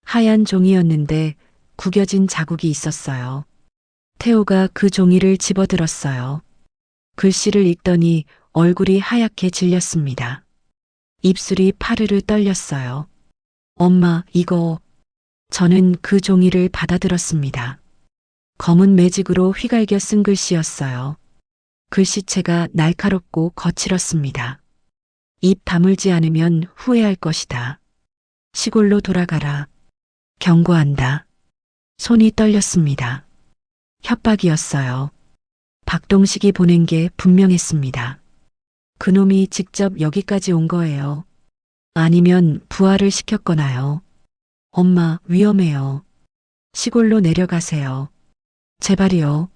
하얀 종이였는데 구겨진 자국이 있었어요. 태호가 그 종이를 집어들었어요. 글씨를 읽더니 얼굴이 하얗게 질렸습니다. 입술이 파르르 떨렸어요. 엄마, 이거... 저는 그 종이를 받아들었습니다. 검은 매직으로 휘갈겨 쓴 글씨였어요. 글씨체가 날카롭고 거칠었습니다. 입 다물지 않으면 후회할 것이다. 시골로 돌아가라. 경고한다. 손이 떨렸습니다. 협박이었어요. 박동식이 보낸 게 분명했습니다. 그놈이 직접 여기까지 온 거예요. 아니면 부하를 시켰거나요. 엄마, 위험해요. 시골로 내려가세요. 제발이요.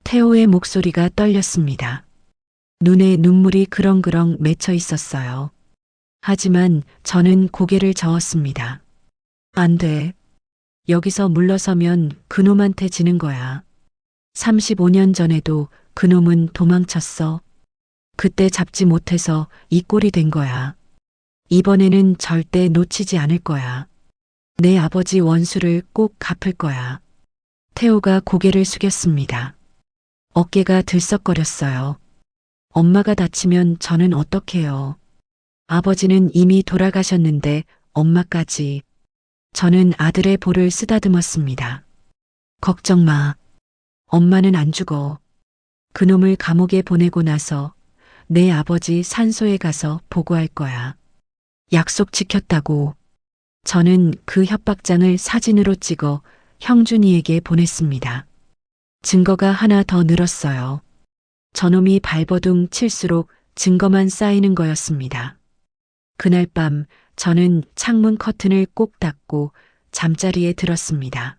태호의 목소리가 떨렸습니다. 눈에 눈물이 그렁그렁 맺혀 있었어요. 하지만 저는 고개를 저었습니다. 안 돼. 여기서 물러서면 그놈한테 지는 거야. 35년 전에도 그놈은 도망쳤어. 그때 잡지 못해서 이 꼴이 된 거야. 이번에는 절대 놓치지 않을 거야. 내 아버지 원수를 꼭 갚을 거야. 태호가 고개를 숙였습니다. 어깨가 들썩거렸어요. 엄마가 다치면 저는 어떡해요. 아버지는 이미 돌아가셨는데 엄마까지. 저는 아들의 볼을 쓰다듬었습니다. 걱정 마. 엄마는 안 죽어. 그놈을 감옥에 보내고 나서 내 아버지 산소에 가서 보고할 거야. 약속 지켰다고. 저는 그 협박장을 사진으로 찍어 형준이에게 보냈습니다. 증거가 하나 더 늘었어요. 저놈이 발버둥 칠수록 증거만 쌓이는 거였습니다. 그날 밤 저는 창문 커튼을 꼭 닫고 잠자리에 들었습니다.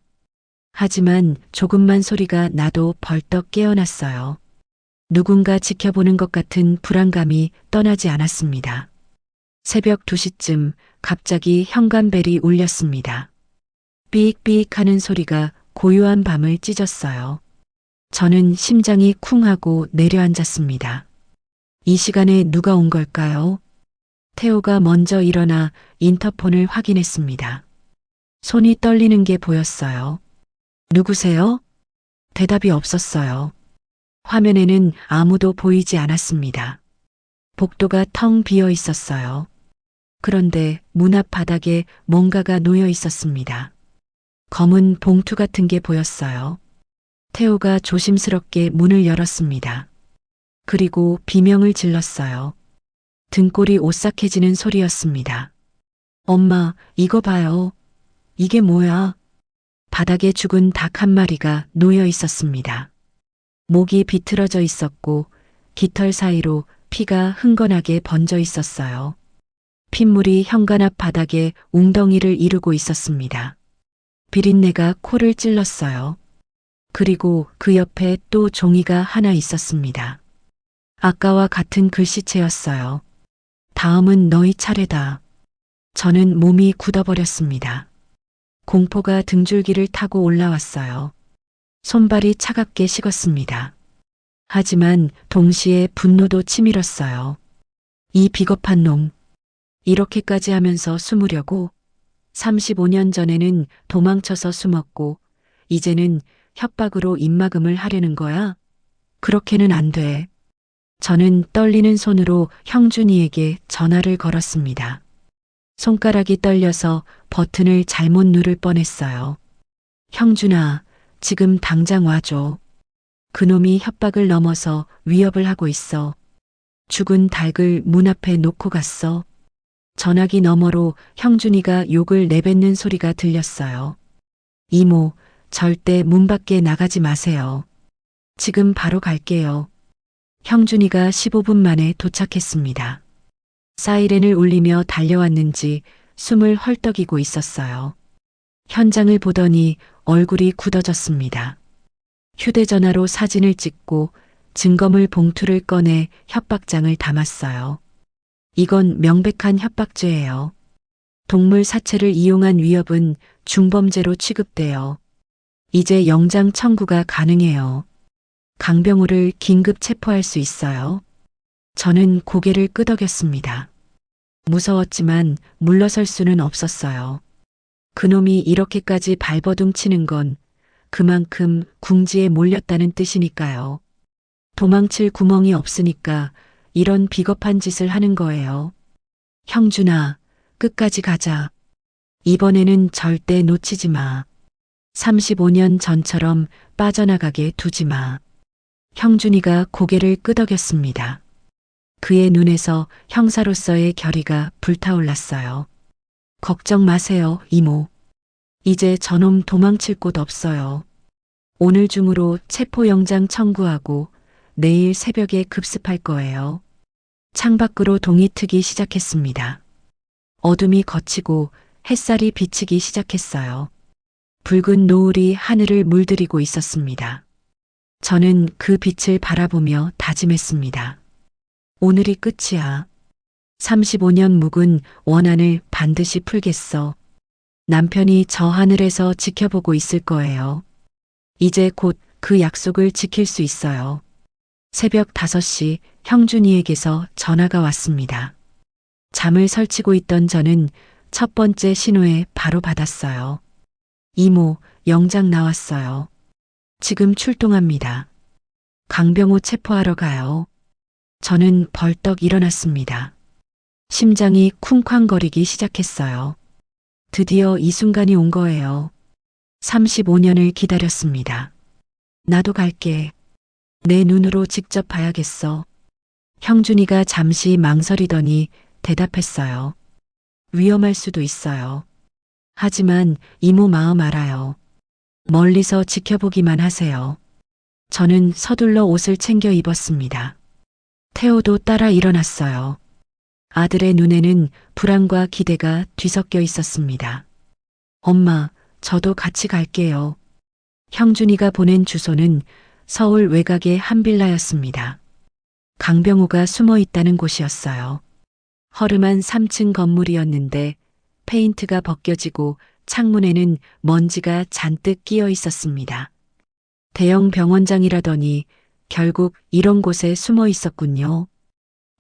하지만 조금만 소리가 나도 벌떡 깨어났어요. 누군가 지켜보는 것 같은 불안감이 떠나지 않았습니다. 새벽 2시쯤 갑자기 현관벨이 울렸습니다. 삑삑 하는 소리가 고요한 밤을 찢었어요. 저는 심장이 쿵 하고 내려앉았습니다. 이 시간에 누가 온 걸까요? 태호가 먼저 일어나 인터폰을 확인했습니다. 손이 떨리는 게 보였어요. 누구세요? 대답이 없었어요. 화면에는 아무도 보이지 않았습니다. 복도가 텅 비어 있었어요. 그런데 문 앞 바닥에 뭔가가 놓여 있었습니다. 검은 봉투 같은 게 보였어요. 태호가 조심스럽게 문을 열었습니다. 그리고 비명을 질렀어요. 등골이 오싹해지는 소리였습니다. 엄마, 이거 봐요. 이게 뭐야? 바닥에 죽은 닭 한 마리가 놓여 있었습니다. 목이 비틀어져 있었고 깃털 사이로 피가 흥건하게 번져 있었어요. 핏물이 현관 앞 바닥에 웅덩이를 이루고 있었습니다. 비린내가 코를 찔렀어요. 그리고 그 옆에 또 종이가 하나 있었습니다. 아까와 같은 글씨체였어요. 다음은 너희 차례다. 저는 몸이 굳어버렸습니다. 공포가 등줄기를 타고 올라왔어요. 손발이 차갑게 식었습니다. 하지만 동시에 분노도 치밀었어요. 이 비겁한 놈. 이렇게까지 하면서 숨으려고 35년 전에는 도망쳐서 숨었고 이제는 협박으로 입막음을 하려는 거야? 그렇게는 안 돼. 저는 떨리는 손으로 형준이에게 전화를 걸었습니다. 손가락이 떨려서 버튼을 잘못 누를 뻔했어요. 형준아, 지금 당장 와줘. 그놈이 협박을 넘어서 위협을 하고 있어. 죽은 닭을 문 앞에 놓고 갔어. 전화기 너머로 형준이가 욕을 내뱉는 소리가 들렸어요. 이모, 절대 문 밖에 나가지 마세요. 지금 바로 갈게요. 형준이가 15분 만에 도착했습니다. 사이렌을 울리며 달려왔는지 숨을 헐떡이고 있었어요. 현장을 보더니 얼굴이 굳어졌습니다. 휴대전화로 사진을 찍고 증거물 봉투를 꺼내 협박장을 담았어요. 이건 명백한 협박죄예요. 동물 사체를 이용한 위협은 중범죄로 취급돼요. 이제 영장 청구가 가능해요. 강병우를 긴급 체포할 수 있어요. 저는 고개를 끄덕였습니다. 무서웠지만 물러설 수는 없었어요. 그놈이 이렇게까지 발버둥 치는 건 그만큼 궁지에 몰렸다는 뜻이니까요. 도망칠 구멍이 없으니까 이런 비겁한 짓을 하는 거예요. 형준아, 끝까지 가자. 이번에는 절대 놓치지 마. 35년 전처럼 빠져나가게 두지 마. 형준이가 고개를 끄덕였습니다. 그의 눈에서 형사로서의 결의가 불타올랐어요. 걱정 마세요, 이모. 이제 저놈 도망칠 곳 없어요. 오늘 중으로 체포영장 청구하고 내일 새벽에 급습할 거예요. 창밖으로 동이 트기 시작했습니다. 어둠이 걷히고 햇살이 비치기 시작했어요. 붉은 노을이 하늘을 물들이고 있었습니다. 저는 그 빛을 바라보며 다짐했습니다. 오늘이 끝이야. 35년 묵은 원한을 반드시 풀겠어. 남편이 저 하늘에서 지켜보고 있을 거예요. 이제 곧 그 약속을 지킬 수 있어요. 새벽 5시 형준이에게서 전화가 왔습니다. 잠을 설치고 있던 저는 첫 번째 신호에 바로 받았어요. 이모, 영장 나왔어요. 지금 출동합니다. 강병호 체포하러 가요. 저는 벌떡 일어났습니다. 심장이 쿵쾅거리기 시작했어요. 드디어 이 순간이 온 거예요. 35년을 기다렸습니다. 나도 갈게. 내 눈으로 직접 봐야겠어. 형준이가 잠시 망설이더니 대답했어요. 위험할 수도 있어요. 하지만 이모 마음 알아요. 멀리서 지켜보기만 하세요. 저는 서둘러 옷을 챙겨 입었습니다. 태호도 따라 일어났어요. 아들의 눈에는 불안과 기대가 뒤섞여 있었습니다. 엄마, 저도 같이 갈게요. 형준이가 보낸 주소는 서울 외곽의 한 빌라였습니다. 강병우가 숨어 있다는 곳이었어요. 허름한 3층 건물이었는데 페인트가 벗겨지고 창문에는 먼지가 잔뜩 끼어 있었습니다. 대형 병원장이라더니 결국 이런 곳에 숨어 있었군요.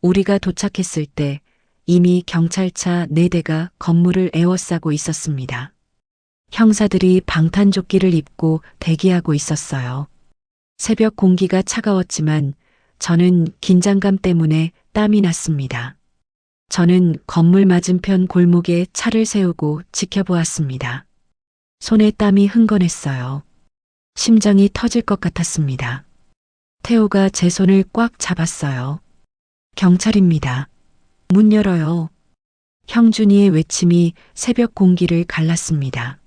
우리가 도착했을 때 이미 경찰차 4대가 건물을 에워싸고 있었습니다. 형사들이 방탄조끼를 입고 대기하고 있었어요. 새벽 공기가 차가웠지만 저는 긴장감 때문에 땀이 났습니다. 저는 건물 맞은편 골목에 차를 세우고 지켜보았습니다. 손에 땀이 흥건했어요. 심장이 터질 것 같았습니다. 태호가 제 손을 꽉 잡았어요. 경찰입니다. 문 열어요. 형준이의 외침이 새벽 공기를 갈랐습니다.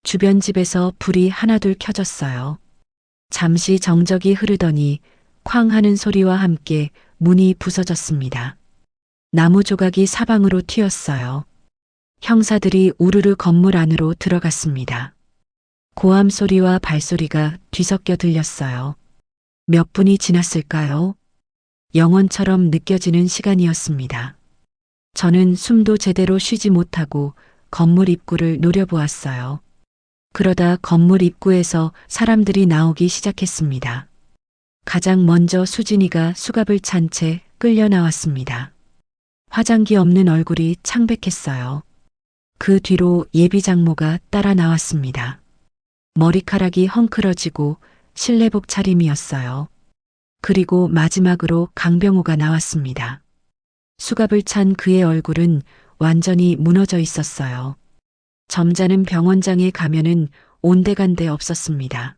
주변 집에서 불이 하나둘 켜졌어요. 잠시 정적이 흐르더니 쾅 하는 소리와 함께 문이 부서졌습니다. 나무 조각이 사방으로 튀었어요. 형사들이 우르르 건물 안으로 들어갔습니다. 고함 소리와 발소리가 뒤섞여 들렸어요. 몇 분이 지났을까요? 영원처럼 느껴지는 시간이었습니다. 저는 숨도 제대로 쉬지 못하고 건물 입구를 노려보았어요. 그러다 건물 입구에서 사람들이 나오기 시작했습니다. 가장 먼저 수진이가 수갑을 찬 채 끌려 나왔습니다. 화장기 없는 얼굴이 창백했어요. 그 뒤로 예비 장모가 따라 나왔습니다. 머리카락이 헝클어지고 실내복 차림이었어요. 그리고 마지막으로 강병호가 나왔습니다. 수갑을 찬 그의 얼굴은 완전히 무너져 있었어요. 점잖은 병원장의 가면은 온데간데 없었습니다.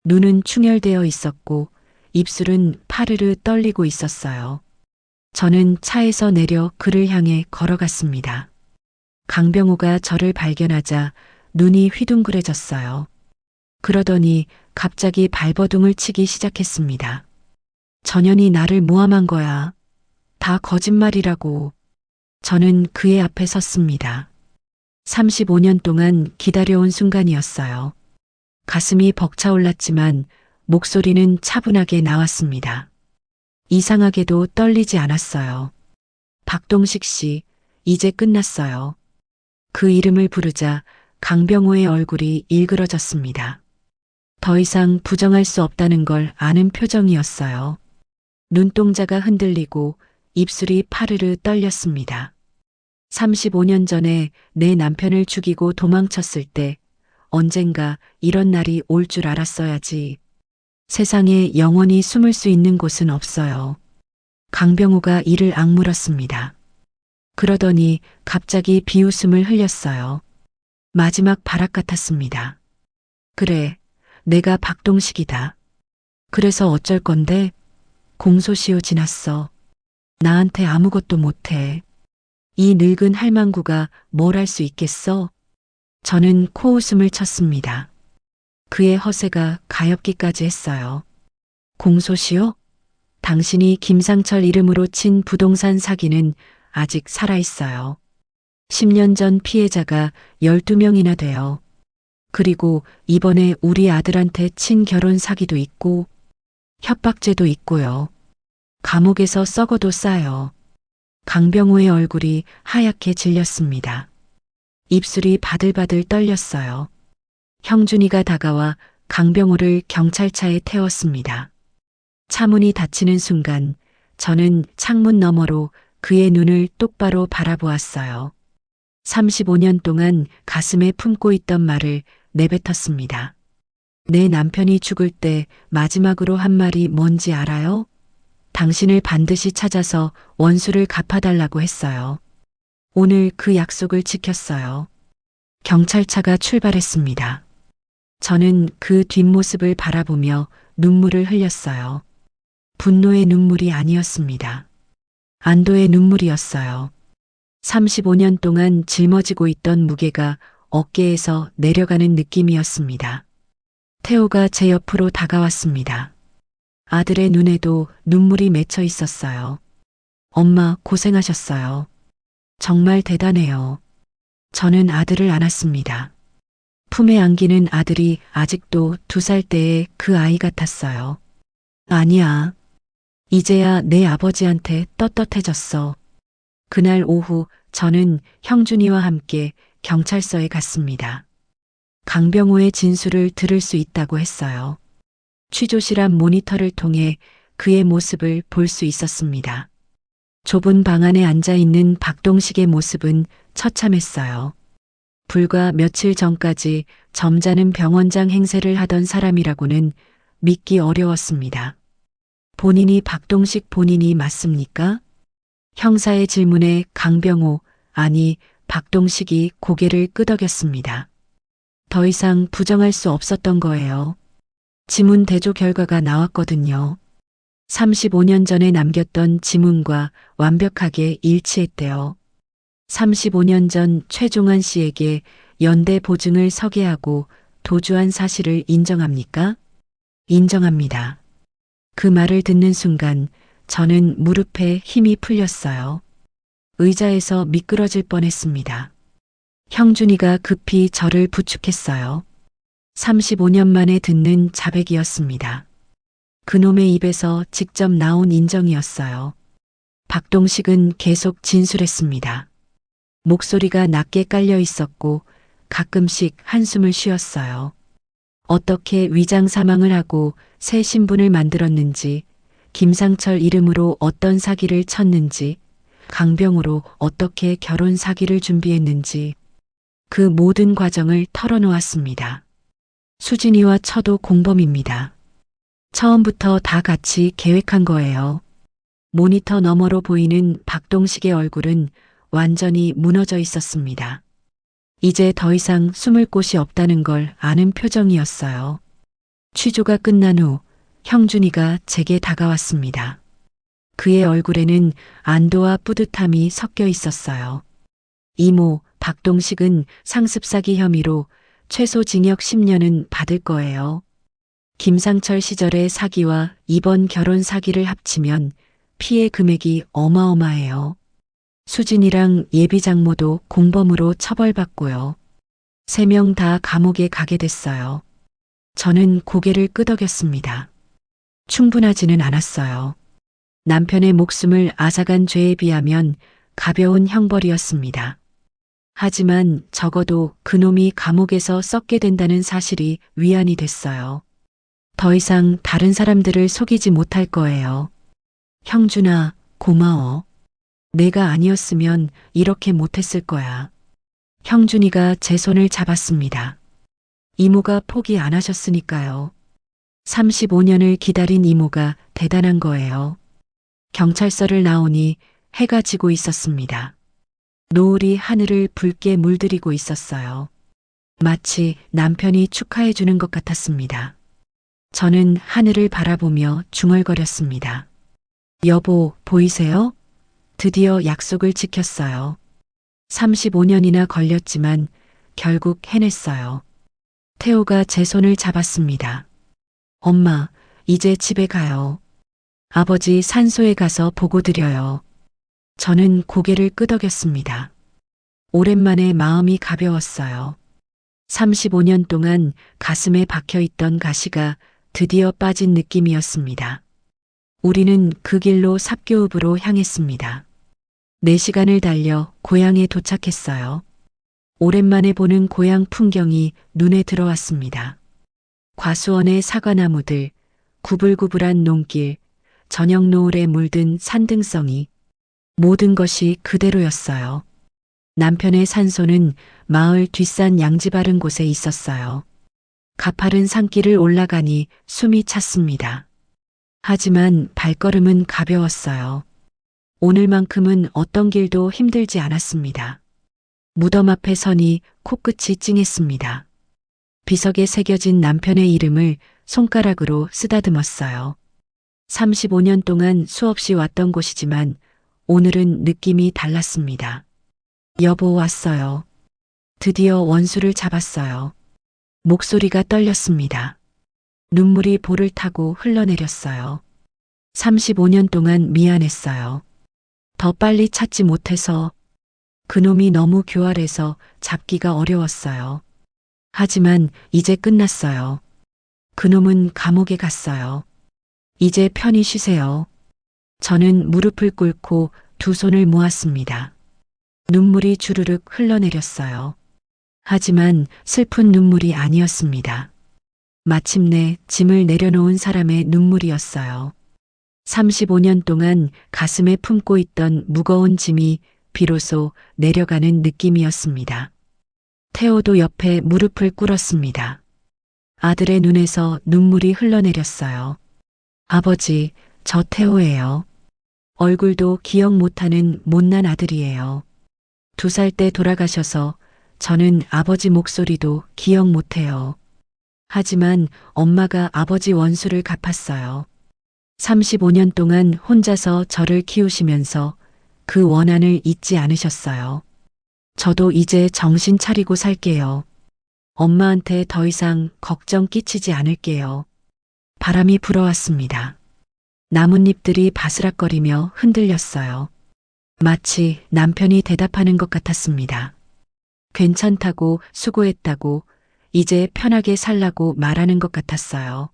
눈은 충혈되어 있었고 입술은 파르르 떨리고 있었어요. 저는 차에서 내려 그를 향해 걸어갔습니다. 강병호가 저를 발견하자 눈이 휘둥그레졌어요. 그러더니 갑자기 발버둥을 치기 시작했습니다. 전현이 나를 모함한 거야. 다 거짓말이라고. 저는 그의 앞에 섰습니다. 35년 동안 기다려온 순간이었어요. 가슴이 벅차올랐지만 목소리는 차분하게 나왔습니다. 이상하게도 떨리지 않았어요. 박동식 씨, 이제 끝났어요. 그 이름을 부르자 강병호의 얼굴이 일그러졌습니다. 더 이상 부정할 수 없다는 걸 아는 표정이었어요. 눈동자가 흔들리고 입술이 파르르 떨렸습니다. 35년 전에 내 남편을 죽이고 도망쳤을 때 언젠가 이런 날이 올 줄 알았어야지. 세상에 영원히 숨을 수 있는 곳은 없어요. 강병호가 이를 악물었습니다. 그러더니 갑자기 비웃음을 흘렸어요. 마지막 발악 같았습니다. 그래, 내가 박동식이다. 그래서 어쩔 건데? 공소시효 지났어. 나한테 아무것도 못해. 이 늙은 할망구가 뭘 할 수 있겠어? 저는 코웃음을 쳤습니다. 그의 허세가 가엾기까지 했어요. 공소시효? 당신이 김상철 이름으로 친 부동산 사기는 아직 살아있어요. 10년 전 피해자가 12명이나 돼요. 그리고 이번에 우리 아들한테 친 결혼 사기도 있고 협박죄도 있고요. 감옥에서 썩어도 싸요. 강병호의 얼굴이 하얗게 질렸습니다. 입술이 바들바들 떨렸어요. 형준이가 다가와 강병호를 경찰차에 태웠습니다. 차문이 닫히는 순간 저는 창문 너머로 그의 눈을 똑바로 바라보았어요. 35년 동안 가슴에 품고 있던 말을 내뱉었습니다. 내 남편이 죽을 때 마지막으로 한 말이 뭔지 알아요? 당신을 반드시 찾아서 원수를 갚아달라고 했어요. 오늘 그 약속을 지켰어요. 경찰차가 출발했습니다. 저는 그 뒷모습을 바라보며 눈물을 흘렸어요. 분노의 눈물이 아니었습니다. 안도의 눈물이었어요. 35년 동안 짊어지고 있던 무게가 어깨에서 내려가는 느낌이었습니다. 태호가 제 옆으로 다가왔습니다. 아들의 눈에도 눈물이 맺혀 있었어요. 엄마 고생하셨어요. 정말 대단해요. 저는 아들을 안았습니다. 품에 안기는 아들이 아직도 2살 때의 그 아이 같았어요. 아니야. 이제야 내 아버지한테 떳떳해졌어. 그날 오후 저는 형준이와 함께 경찰서에 갔습니다. 강병호의 진술을 들을 수 있다고 했어요. 취조실한 모니터를 통해 그의 모습을 볼 수 있었습니다. 좁은 방 안에 앉아 있는 박동식의 모습은 처참했어요. 불과 며칠 전까지 점잖은 병원장 행세를 하던 사람이라고는 믿기 어려웠습니다. 본인이 박동식 본인이 맞습니까? 형사의 질문에 강병호, 아니 박동식이 고개를 끄덕였습니다. 더 이상 부정할 수 없었던 거예요. 지문 대조 결과가 나왔거든요. 35년 전에 남겼던 지문과 완벽하게 일치했대요. 35년 전 최종환 씨에게 연대 보증을 서게하고 도주한 사실을 인정합니까? 인정합니다. 그 말을 듣는 순간 저는 무릎에 힘이 풀렸어요. 의자에서 미끄러질 뻔했습니다. 형준이가 급히 저를 부축했어요. 35년 만에 듣는 자백이었습니다. 그놈의 입에서 직접 나온 인정이었어요. 박동식은 계속 진술했습니다. 목소리가 낮게 깔려 있었고 가끔씩 한숨을 쉬었어요. 어떻게 위장 사망을 하고 새 신분을 만들었는지, 김상철 이름으로 어떤 사기를 쳤는지, 강병으로 어떻게 결혼 사기를 준비했는지 그 모든 과정을 털어놓았습니다. 수진이와 저도 공범입니다. 처음부터 다 같이 계획한 거예요. 모니터 너머로 보이는 박동식의 얼굴은 완전히 무너져 있었습니다. 이제 더 이상 숨을 곳이 없다는 걸 아는 표정이었어요. 취조가 끝난 후 형준이가 제게 다가왔습니다. 그의 얼굴에는 안도와 뿌듯함이 섞여 있었어요. 이모, 박동식은 상습사기 혐의로 최소 징역 10년은 받을 거예요. 김상철 시절의 사기와 이번 결혼 사기를 합치면 피해 금액이 어마어마해요. 수진이랑 예비장모도 공범으로 처벌받고요. 3명 다 감옥에 가게 됐어요. 저는 고개를 끄덕였습니다. 충분하지는 않았어요. 남편의 목숨을 앗아간 죄에 비하면 가벼운 형벌이었습니다. 하지만 적어도 그놈이 감옥에서 썩게 된다는 사실이 위안이 됐어요. 더 이상 다른 사람들을 속이지 못할 거예요. 형준아, 고마워. 내가 아니었으면 이렇게 못했을 거야. 형준이가 제 손을 잡았습니다. 이모가 포기 안 하셨으니까요. 35년을 기다린 이모가 대단한 거예요. 경찰서를 나오니 해가 지고 있었습니다. 노을이 하늘을 붉게 물들이고 있었어요. 마치 남편이 축하해 주는 것 같았습니다. 저는 하늘을 바라보며 중얼거렸습니다. 여보, 보이세요? 드디어 약속을 지켰어요. 35년이나 걸렸지만 결국 해냈어요. 태호가 제 손을 잡았습니다. 엄마, 이제 집에 가요. 아버지 산소에 가서 보고 드려요. 저는 고개를 끄덕였습니다. 오랜만에 마음이 가벼웠어요. 35년 동안 가슴에 박혀있던 가시가 드디어 빠진 느낌이었습니다. 우리는 그 길로 삽교읍으로 향했습니다. 4시간을 달려 고향에 도착했어요. 오랜만에 보는 고향 풍경이 눈에 들어왔습니다. 과수원의 사과나무들, 구불구불한 논길, 저녁 노을에 물든 산등성이, 모든 것이 그대로였어요. 남편의 산소는 마을 뒷산 양지 바른 곳에 있었어요. 가파른 산길을 올라가니 숨이 찼습니다. 하지만 발걸음은 가벼웠어요. 오늘만큼은 어떤 길도 힘들지 않았습니다. 무덤 앞에 서니 코끝이 찡했습니다. 비석에 새겨진 남편의 이름을 손가락으로 쓰다듬었어요. 35년 동안 수없이 왔던 곳이지만 오늘은 느낌이 달랐습니다. 여보, 왔어요. 드디어 원수를 잡았어요. 목소리가 떨렸습니다. 눈물이 볼을 타고 흘러내렸어요. 35년 동안 미안했어요. 더 빨리 찾지 못해서, 그놈이 너무 교활해서 잡기가 어려웠어요. 하지만 이제 끝났어요. 그놈은 감옥에 갔어요. 이제 편히 쉬세요. 저는 무릎을 꿇고 두 손을 모았습니다. 눈물이 주르륵 흘러내렸어요. 하지만 슬픈 눈물이 아니었습니다. 마침내 짐을 내려놓은 사람의 눈물이었어요. 35년 동안 가슴에 품고 있던 무거운 짐이 비로소 내려가는 느낌이었습니다. 태호도 옆에 무릎을 꿇었습니다. 아들의 눈에서 눈물이 흘러내렸어요. 아버지, 저 태호예요. 얼굴도 기억 못하는 못난 아들이에요. 2살 때 돌아가셔서 저는 아버지 목소리도 기억 못해요. 하지만 엄마가 아버지 원수를 갚았어요. 35년 동안 혼자서 저를 키우시면서 그 원한을 잊지 않으셨어요. 저도 이제 정신 차리고 살게요. 엄마한테 더 이상 걱정 끼치지 않을게요. 바람이 불어왔습니다. 나뭇잎들이 바스락거리며 흔들렸어요. 마치 남편이 대답하는 것 같았습니다. 괜찮다고, 수고했다고, 이제 편하게 살라고 말하는 것 같았어요.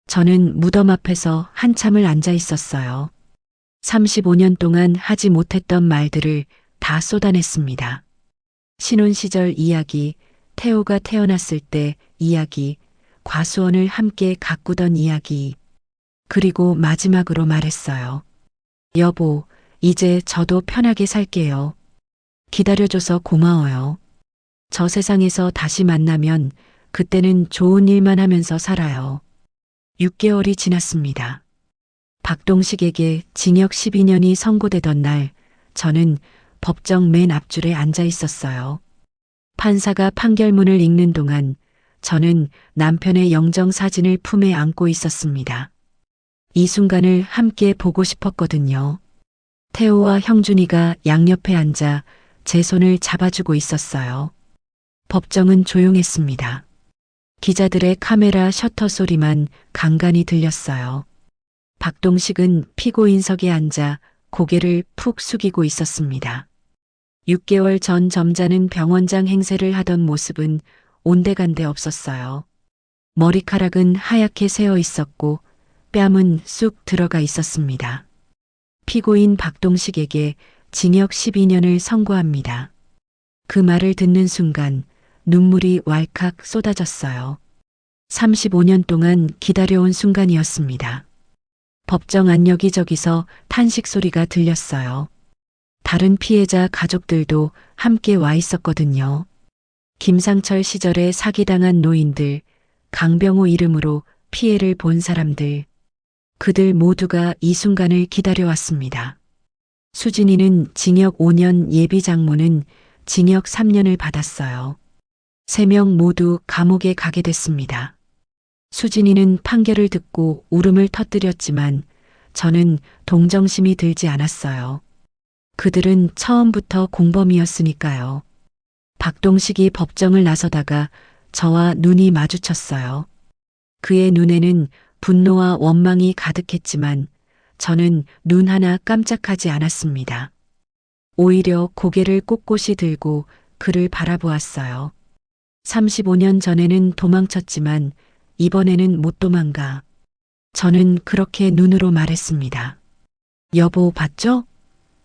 저는 무덤 앞에서 한참을 앉아 있었어요. 35년 동안 하지 못했던 말들을 다 쏟아냈습니다. 신혼 시절 이야기, 태호가 태어났을 때 이야기, 과수원을 함께 가꾸던 이야기, 그리고 마지막으로 말했어요. 여보, 이제 저도 편하게 살게요. 기다려줘서 고마워요. 저 세상에서 다시 만나면 그때는 좋은 일만 하면서 살아요. 6개월이 지났습니다. 박동식에게 징역 12년이 선고되던 날, 저는 법정 맨 앞줄에 앉아 있었어요. 판사가 판결문을 읽는 동안 저는 남편의 영정 사진을 품에 안고 있었습니다. 이 순간을 함께 보고 싶었거든요. 태호와 형준이가 양옆에 앉아 제 손을 잡아주고 있었어요. 법정은 조용했습니다. 기자들의 카메라 셔터 소리만 간간히 들렸어요. 박동식은 피고인석에 앉아 고개를 푹 숙이고 있었습니다. 6개월 전 점잖은 병원장 행세를 하던 모습은 온데간데 없었어요. 머리카락은 하얗게 새어 있었고 뺨은 쑥 들어가 있었습니다. 피고인 박동식에게 징역 12년을 선고합니다. 그 말을 듣는 순간 눈물이 왈칵 쏟아졌어요. 35년 동안 기다려온 순간이었습니다. 법정 안 여기저기서 탄식 소리가 들렸어요. 다른 피해자 가족들도 함께 와 있었거든요. 김상철 시절에 사기당한 노인들, 강병호 이름으로 피해를 본 사람들, 그들 모두가 이 순간을 기다려왔습니다. 수진이는 징역 5년, 예비 장모는 징역 3년을 받았어요. 3명 모두 감옥에 가게 됐습니다. 수진이는 판결을 듣고 울음을 터뜨렸지만 저는 동정심이 들지 않았어요. 그들은 처음부터 공범이었으니까요. 박동식이 법정을 나서다가 저와 눈이 마주쳤어요. 그의 눈에는 분노와 원망이 가득했지만 저는 눈 하나 깜짝하지 않았습니다. 오히려 고개를 꼿꼿이 들고 그를 바라보았어요. 35년 전에는 도망쳤지만 이번에는 못 도망가. 저는 그렇게 눈으로 말했습니다. 여보, 봤죠?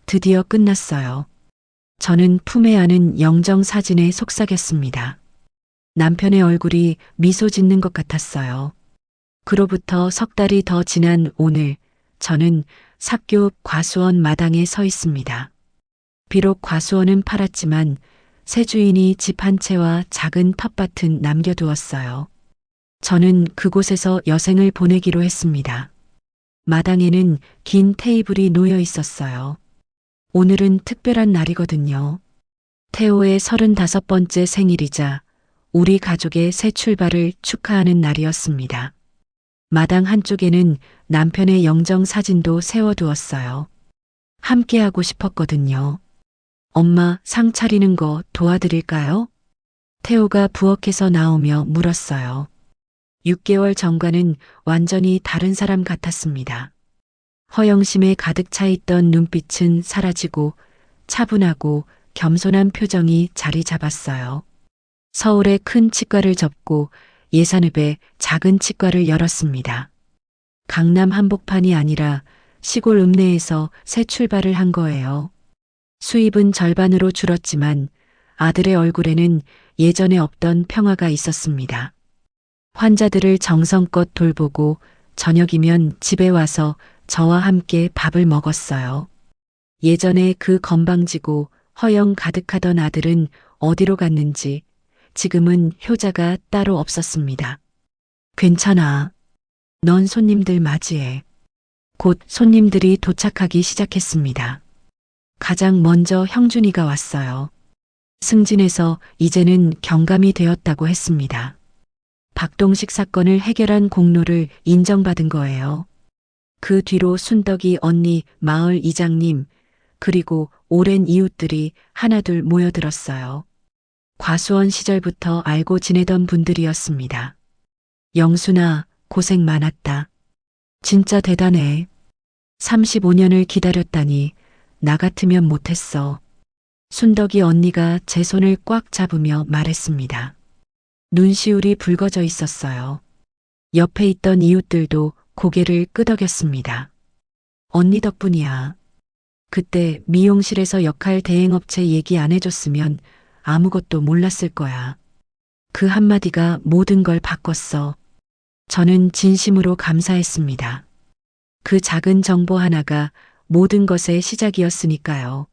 드디어 끝났어요. 저는 품에 안은 영정 사진에 속삭였습니다. 남편의 얼굴이 미소 짓는 것 같았어요. 그로부터 3달이 더 지난 오늘, 저는 삭교 과수원 마당에 서 있습니다. 비록 과수원은 팔았지만 새 주인이 집 한 채와 작은 텃밭은 남겨두었어요. 저는 그곳에서 여생을 보내기로 했습니다. 마당에는 긴 테이블이 놓여 있었어요. 오늘은 특별한 날이거든요. 태호의 35번째 생일이자 우리 가족의 새 출발을 축하하는 날이었습니다. 마당 한쪽에는 남편의 영정 사진도 세워두었어요. 함께하고 싶었거든요. 엄마, 상 차리는 거 도와드릴까요? 태호가 부엌에서 나오며 물었어요. 6개월 전과는 완전히 다른 사람 같았습니다. 허영심에 가득 차 있던 눈빛은 사라지고 차분하고 겸손한 표정이 자리 잡았어요. 서울의 큰 치과를 접고 예산읍의 작은 치과를 열었습니다. 강남 한복판이 아니라 시골 읍내에서 새 출발을 한 거예요. 수입은 절반으로 줄었지만 아들의 얼굴에는 예전에 없던 평화가 있었습니다. 환자들을 정성껏 돌보고 저녁이면 집에 와서 저와 함께 밥을 먹었어요. 예전에 그 건방지고 허영 가득하던 아들은 어디로 갔는지 지금은 효자가 따로 없었습니다. 괜찮아. 넌 손님들 맞이해. 곧 손님들이 도착하기 시작했습니다. 가장 먼저 형준이가 왔어요. 승진해서 이제는 경감이 되었다고 했습니다. 박동식 사건을 해결한 공로를 인정받은 거예요. 그 뒤로 순덕이 언니, 마을 이장님, 그리고 오랜 이웃들이 하나둘 모여들었어요. 과수원 시절부터 알고 지내던 분들이었습니다. 영순아, 고생 많았다. 진짜 대단해. 35년을 기다렸다니 나 같으면 못했어. 순덕이 언니가 제 손을 꽉 잡으며 말했습니다. 눈시울이 붉어져 있었어요. 옆에 있던 이웃들도 고개를 끄덕였습니다. 언니 덕분이야. 그때 미용실에서 역할 대행업체 얘기 안 해줬으면 아무것도 몰랐을 거야. 그 한마디가 모든 걸 바꿨어. 저는 진심으로 감사했습니다. 그 작은 정보 하나가 모든 것의 시작이었으니까요.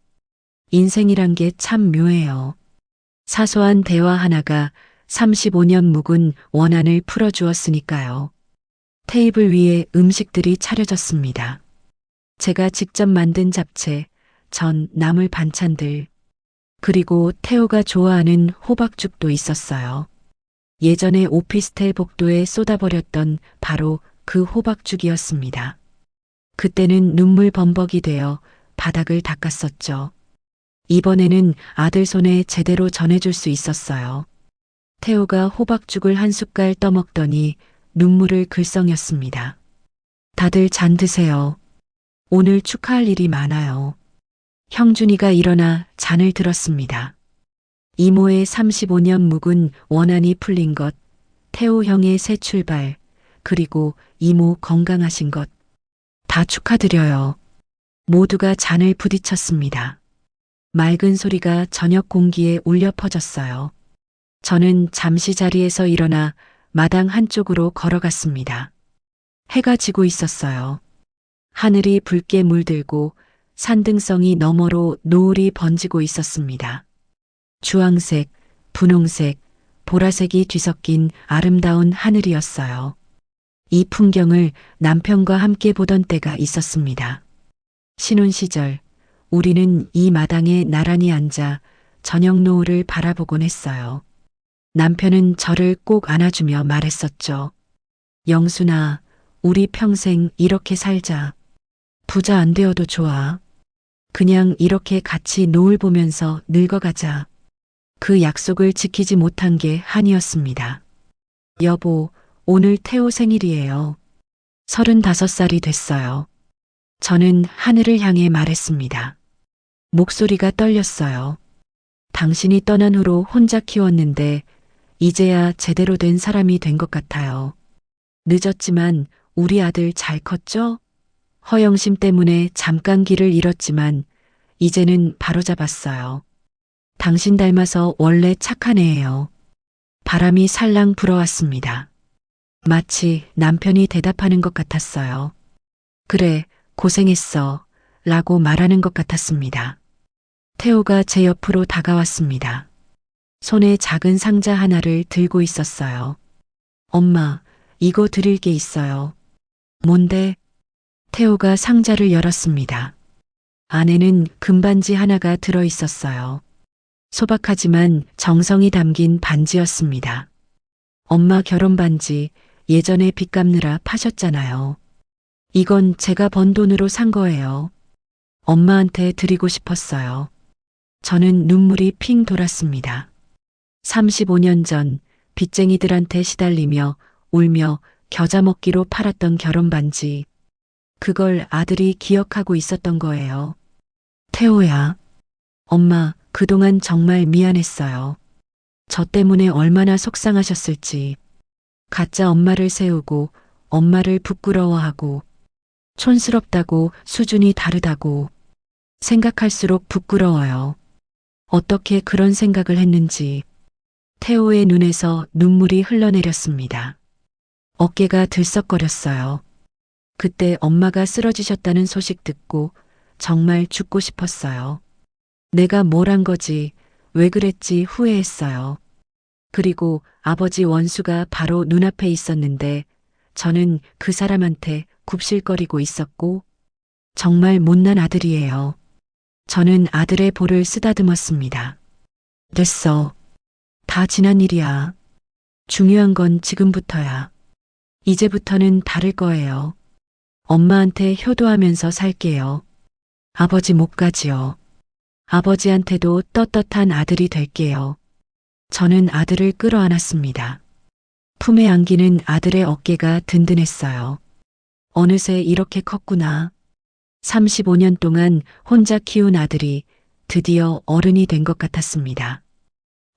인생이란 게 참 묘해요. 사소한 대화 하나가 35년 묵은 원한을 풀어주었으니까요. 테이블 위에 음식들이 차려졌습니다. 제가 직접 만든 잡채, 전, 나물 반찬들, 그리고 태호가 좋아하는 호박죽도 있었어요. 예전에 오피스텔 복도에 쏟아버렸던 바로 그 호박죽이었습니다. 그때는 눈물 범벅이 되어 바닥을 닦았었죠. 이번에는 아들 손에 제대로 전해줄 수 있었어요. 태호가 호박죽을 한 숟갈 떠먹더니 눈물을 글썽였습니다. 다들 잔 드세요. 오늘 축하할 일이 많아요. 형준이가 일어나 잔을 들었습니다. 이모의 35년 묵은 원한이 풀린 것, 태호 형의 새 출발, 그리고 이모 건강하신 것. 다 축하드려요. 모두가 잔을 부딪혔습니다. 맑은 소리가 저녁 공기에 울려 퍼졌어요. 저는 잠시 자리에서 일어나 마당 한쪽으로 걸어갔습니다. 해가 지고 있었어요. 하늘이 붉게 물들고 산등성이 너머로 노을이 번지고 있었습니다. 주황색, 분홍색, 보라색이 뒤섞인 아름다운 하늘이었어요. 이 풍경을 남편과 함께 보던 때가 있었습니다. 신혼 시절, 우리는 이 마당에 나란히 앉아 저녁 노을을 바라보곤 했어요. 남편은 저를 꼭 안아주며 말했었죠. 영순아, 우리 평생 이렇게 살자. 부자 안 되어도 좋아. 그냥 이렇게 같이 노을 보면서 늙어가자. 그 약속을 지키지 못한 게 한이었습니다. 여보, 오늘 태호 생일이에요. 35살이 됐어요. 저는 하늘을 향해 말했습니다. 목소리가 떨렸어요. 당신이 떠난 후로 혼자 키웠는데 이제야 제대로 된 사람이 된 것 같아요. 늦었지만 우리 아들 잘 컸죠? 허영심 때문에 잠깐 길을 잃었지만 이제는 바로잡았어요. 당신 닮아서 원래 착한 애예요. 바람이 살랑 불어왔습니다. 마치 남편이 대답하는 것 같았어요. 그래, 고생했어. 라고 말하는 것 같았습니다. 태호가 제 옆으로 다가왔습니다. 손에 작은 상자 하나를 들고 있었어요. 엄마, 이거 드릴 게 있어요. 뭔데? 태호가 상자를 열었습니다. 안에는 금반지 하나가 들어 있었어요. 소박하지만 정성이 담긴 반지였습니다. 엄마 결혼 반지 예전에 빚 갚느라 파셨잖아요. 이건 제가 번 돈으로 산 거예요. 엄마한테 드리고 싶었어요. 저는 눈물이 핑 돌았습니다. 35년 전 빚쟁이들한테 시달리며 울며 겨자 먹기로 팔았던 결혼 반지. 그걸 아들이 기억하고 있었던 거예요. 태호야, 엄마 그동안 정말 미안했어요. 저 때문에 얼마나 속상하셨을지. 가짜 엄마를 세우고 엄마를 부끄러워하고 촌스럽다고 수준이 다르다고 생각할수록 부끄러워요. 어떻게 그런 생각을 했는지. 태호의 눈에서 눈물이 흘러내렸습니다. 어깨가 들썩거렸어요. 그때 엄마가 쓰러지셨다는 소식 듣고 정말 죽고 싶었어요. 내가 뭘 한 거지, 왜 그랬지 후회했어요. 그리고 아버지 원수가 바로 눈앞에 있었는데 저는 그 사람한테 굽실거리고 있었고 정말 못난 아들이에요. 저는 아들의 볼을 쓰다듬었습니다. 됐어. 다 지난 일이야. 중요한 건 지금부터야. 이제부터는 다를 거예요. 엄마한테 효도하면서 살게요. 아버지 못 가지요. 아버지한테도 떳떳한 아들이 될게요. 저는 아들을 끌어안았습니다. 품에 안기는 아들의 어깨가 든든했어요. 어느새 이렇게 컸구나. 35년 동안 혼자 키운 아들이 드디어 어른이 된 것 같았습니다.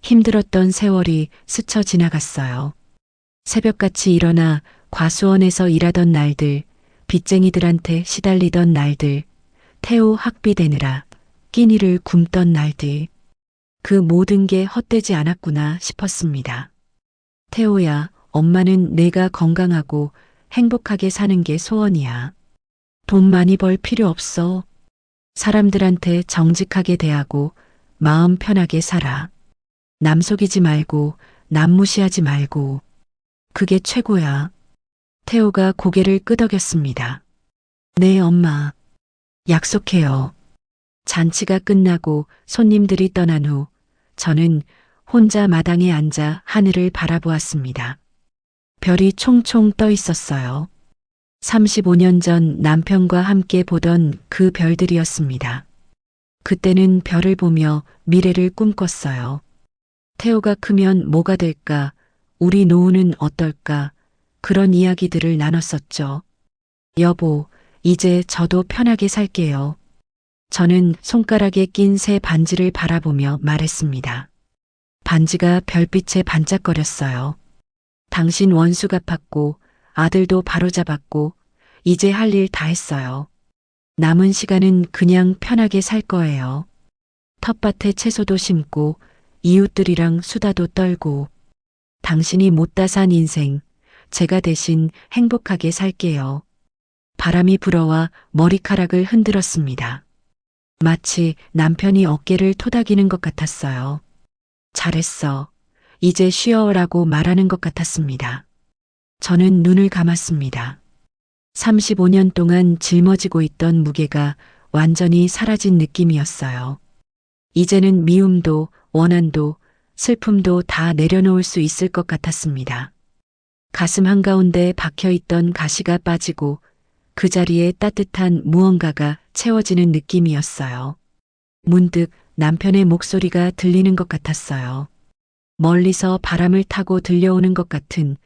힘들었던 세월이 스쳐 지나갔어요. 새벽같이 일어나 과수원에서 일하던 날들, 빚쟁이들한테 시달리던 날들, 태우 학비 대느라 끼니를 굶던 날들. 그 모든 게 헛되지 않았구나 싶었습니다. 태호야, 엄마는 내가 건강하고 행복하게 사는 게 소원이야. 돈 많이 벌 필요 없어. 사람들한테 정직하게 대하고 마음 편하게 살아. 남 속이지 말고 남 무시하지 말고. 그게 최고야. 태호가 고개를 끄덕였습니다. 네, 엄마. 약속해요. 잔치가 끝나고 손님들이 떠난 후 저는 혼자 마당에 앉아 하늘을 바라보았습니다. 별이 총총 떠 있었어요. 35년 전 남편과 함께 보던 그 별들이었습니다. 그때는 별을 보며 미래를 꿈꿨어요. 태호가 크면 뭐가 될까? 우리 노후는 어떨까? 그런 이야기들을 나눴었죠. 여보, 이제 저도 편하게 살게요. 저는 손가락에 낀 새 반지를 바라보며 말했습니다. 반지가 별빛에 반짝거렸어요. 당신 원수 갚았고 아들도 바로잡았고 이제 할 일 다 했어요. 남은 시간은 그냥 편하게 살 거예요. 텃밭에 채소도 심고 이웃들이랑 수다도 떨고 당신이 못다 산 인생 제가 대신 행복하게 살게요. 바람이 불어와 머리카락을 흔들었습니다. 마치 남편이 어깨를 토닥이는 것 같았어요. 잘했어. 이제 쉬어라고 말하는 것 같았습니다. 저는 눈을 감았습니다. 35년 동안 짊어지고 있던 무게가 완전히 사라진 느낌이었어요. 이제는 미움도 원한도 슬픔도 다 내려놓을 수 있을 것 같았습니다. 가슴 한가운데 박혀있던 가시가 빠지고 그 자리에 따뜻한 무언가가 채워지는 느낌이었어요. 문득 남편의 목소리가 들리는 것 같았어요. 멀리서 바람을 타고 들려오는 것 같은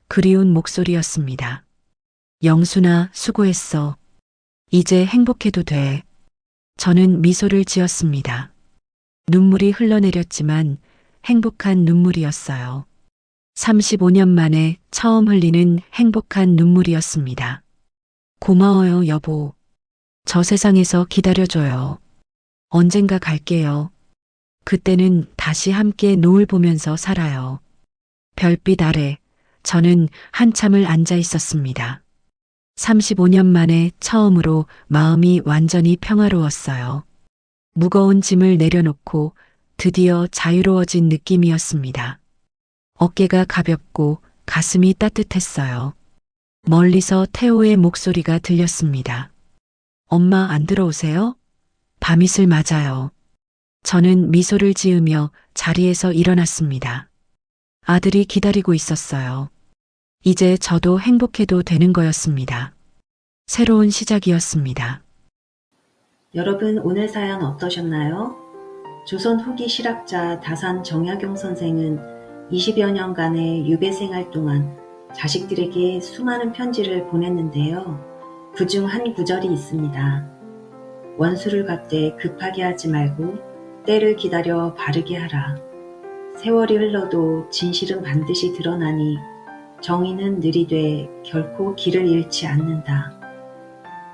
그리운 목소리였습니다. 영순아, 수고했어. 이제 행복해도 돼. 저는 미소를 지었습니다. 눈물이 흘러내렸지만 행복한 눈물이었어요. 35년 만에 처음 흘리는 행복한 눈물이었습니다. 고마워요, 여보. 저 세상에서 기다려줘요. 언젠가 갈게요. 그때는 다시 함께 노을 보면서 살아요. 별빛 아래 저는 한참을 앉아 있었습니다. 35년 만에 처음으로 마음이 완전히 평화로웠어요. 무거운 짐을 내려놓고 드디어 자유로워진 느낌이었습니다. 어깨가 가볍고 가슴이 따뜻했어요. 멀리서 태호의 목소리가 들렸습니다. 엄마 안 들어오세요? 밤이슬 맞아요. 저는 미소를 지으며 자리에서 일어났습니다. 아들이 기다리고 있었어요. 이제 저도 행복해도 되는 거였습니다. 새로운 시작이었습니다. 여러분 오늘 사연 어떠셨나요? 조선 후기 실학자 다산 정약용 선생은 20여 년간의 유배 생활 동안 자식들에게 수많은 편지를 보냈는데요. 그중 한 구절이 있습니다. 원수를 갚되 급하게 하지 말고 때를 기다려 바르게 하라. 세월이 흘러도 진실은 반드시 드러나니 정의는 느리되 결코 길을 잃지 않는다.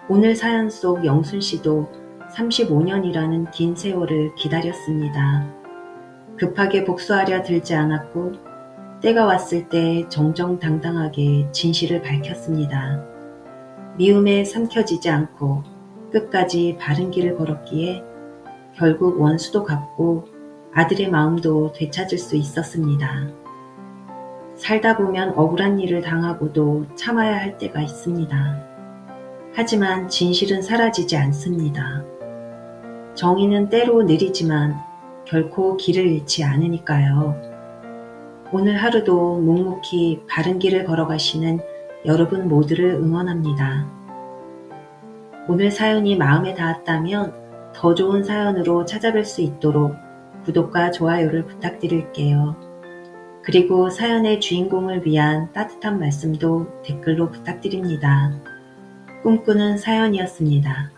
오늘 사연 속 영순 씨도 35년이라는 긴 세월을 기다렸습니다. 급하게 복수하려 들지 않았고 때가 왔을 때 정정당당하게 진실을 밝혔습니다. 미움에 삼켜지지 않고 끝까지 바른 길을 걸었기에 결국 원수도 갚고 아들의 마음도 되찾을 수 있었습니다. 살다 보면 억울한 일을 당하고도 참아야 할 때가 있습니다. 하지만 진실은 사라지지 않습니다. 정의는 때로 느리지만 결코 길을 잃지 않으니까요. 오늘 하루도 묵묵히 바른 길을 걸어가시는 여러분 모두를 응원합니다. 오늘 사연이 마음에 닿았다면 더 좋은 사연으로 찾아뵐 수 있도록 구독과 좋아요를 부탁드릴게요. 그리고 사연의 주인공을 위한 따뜻한 말씀도 댓글로 부탁드립니다. 꿈꾸는 사연이었습니다.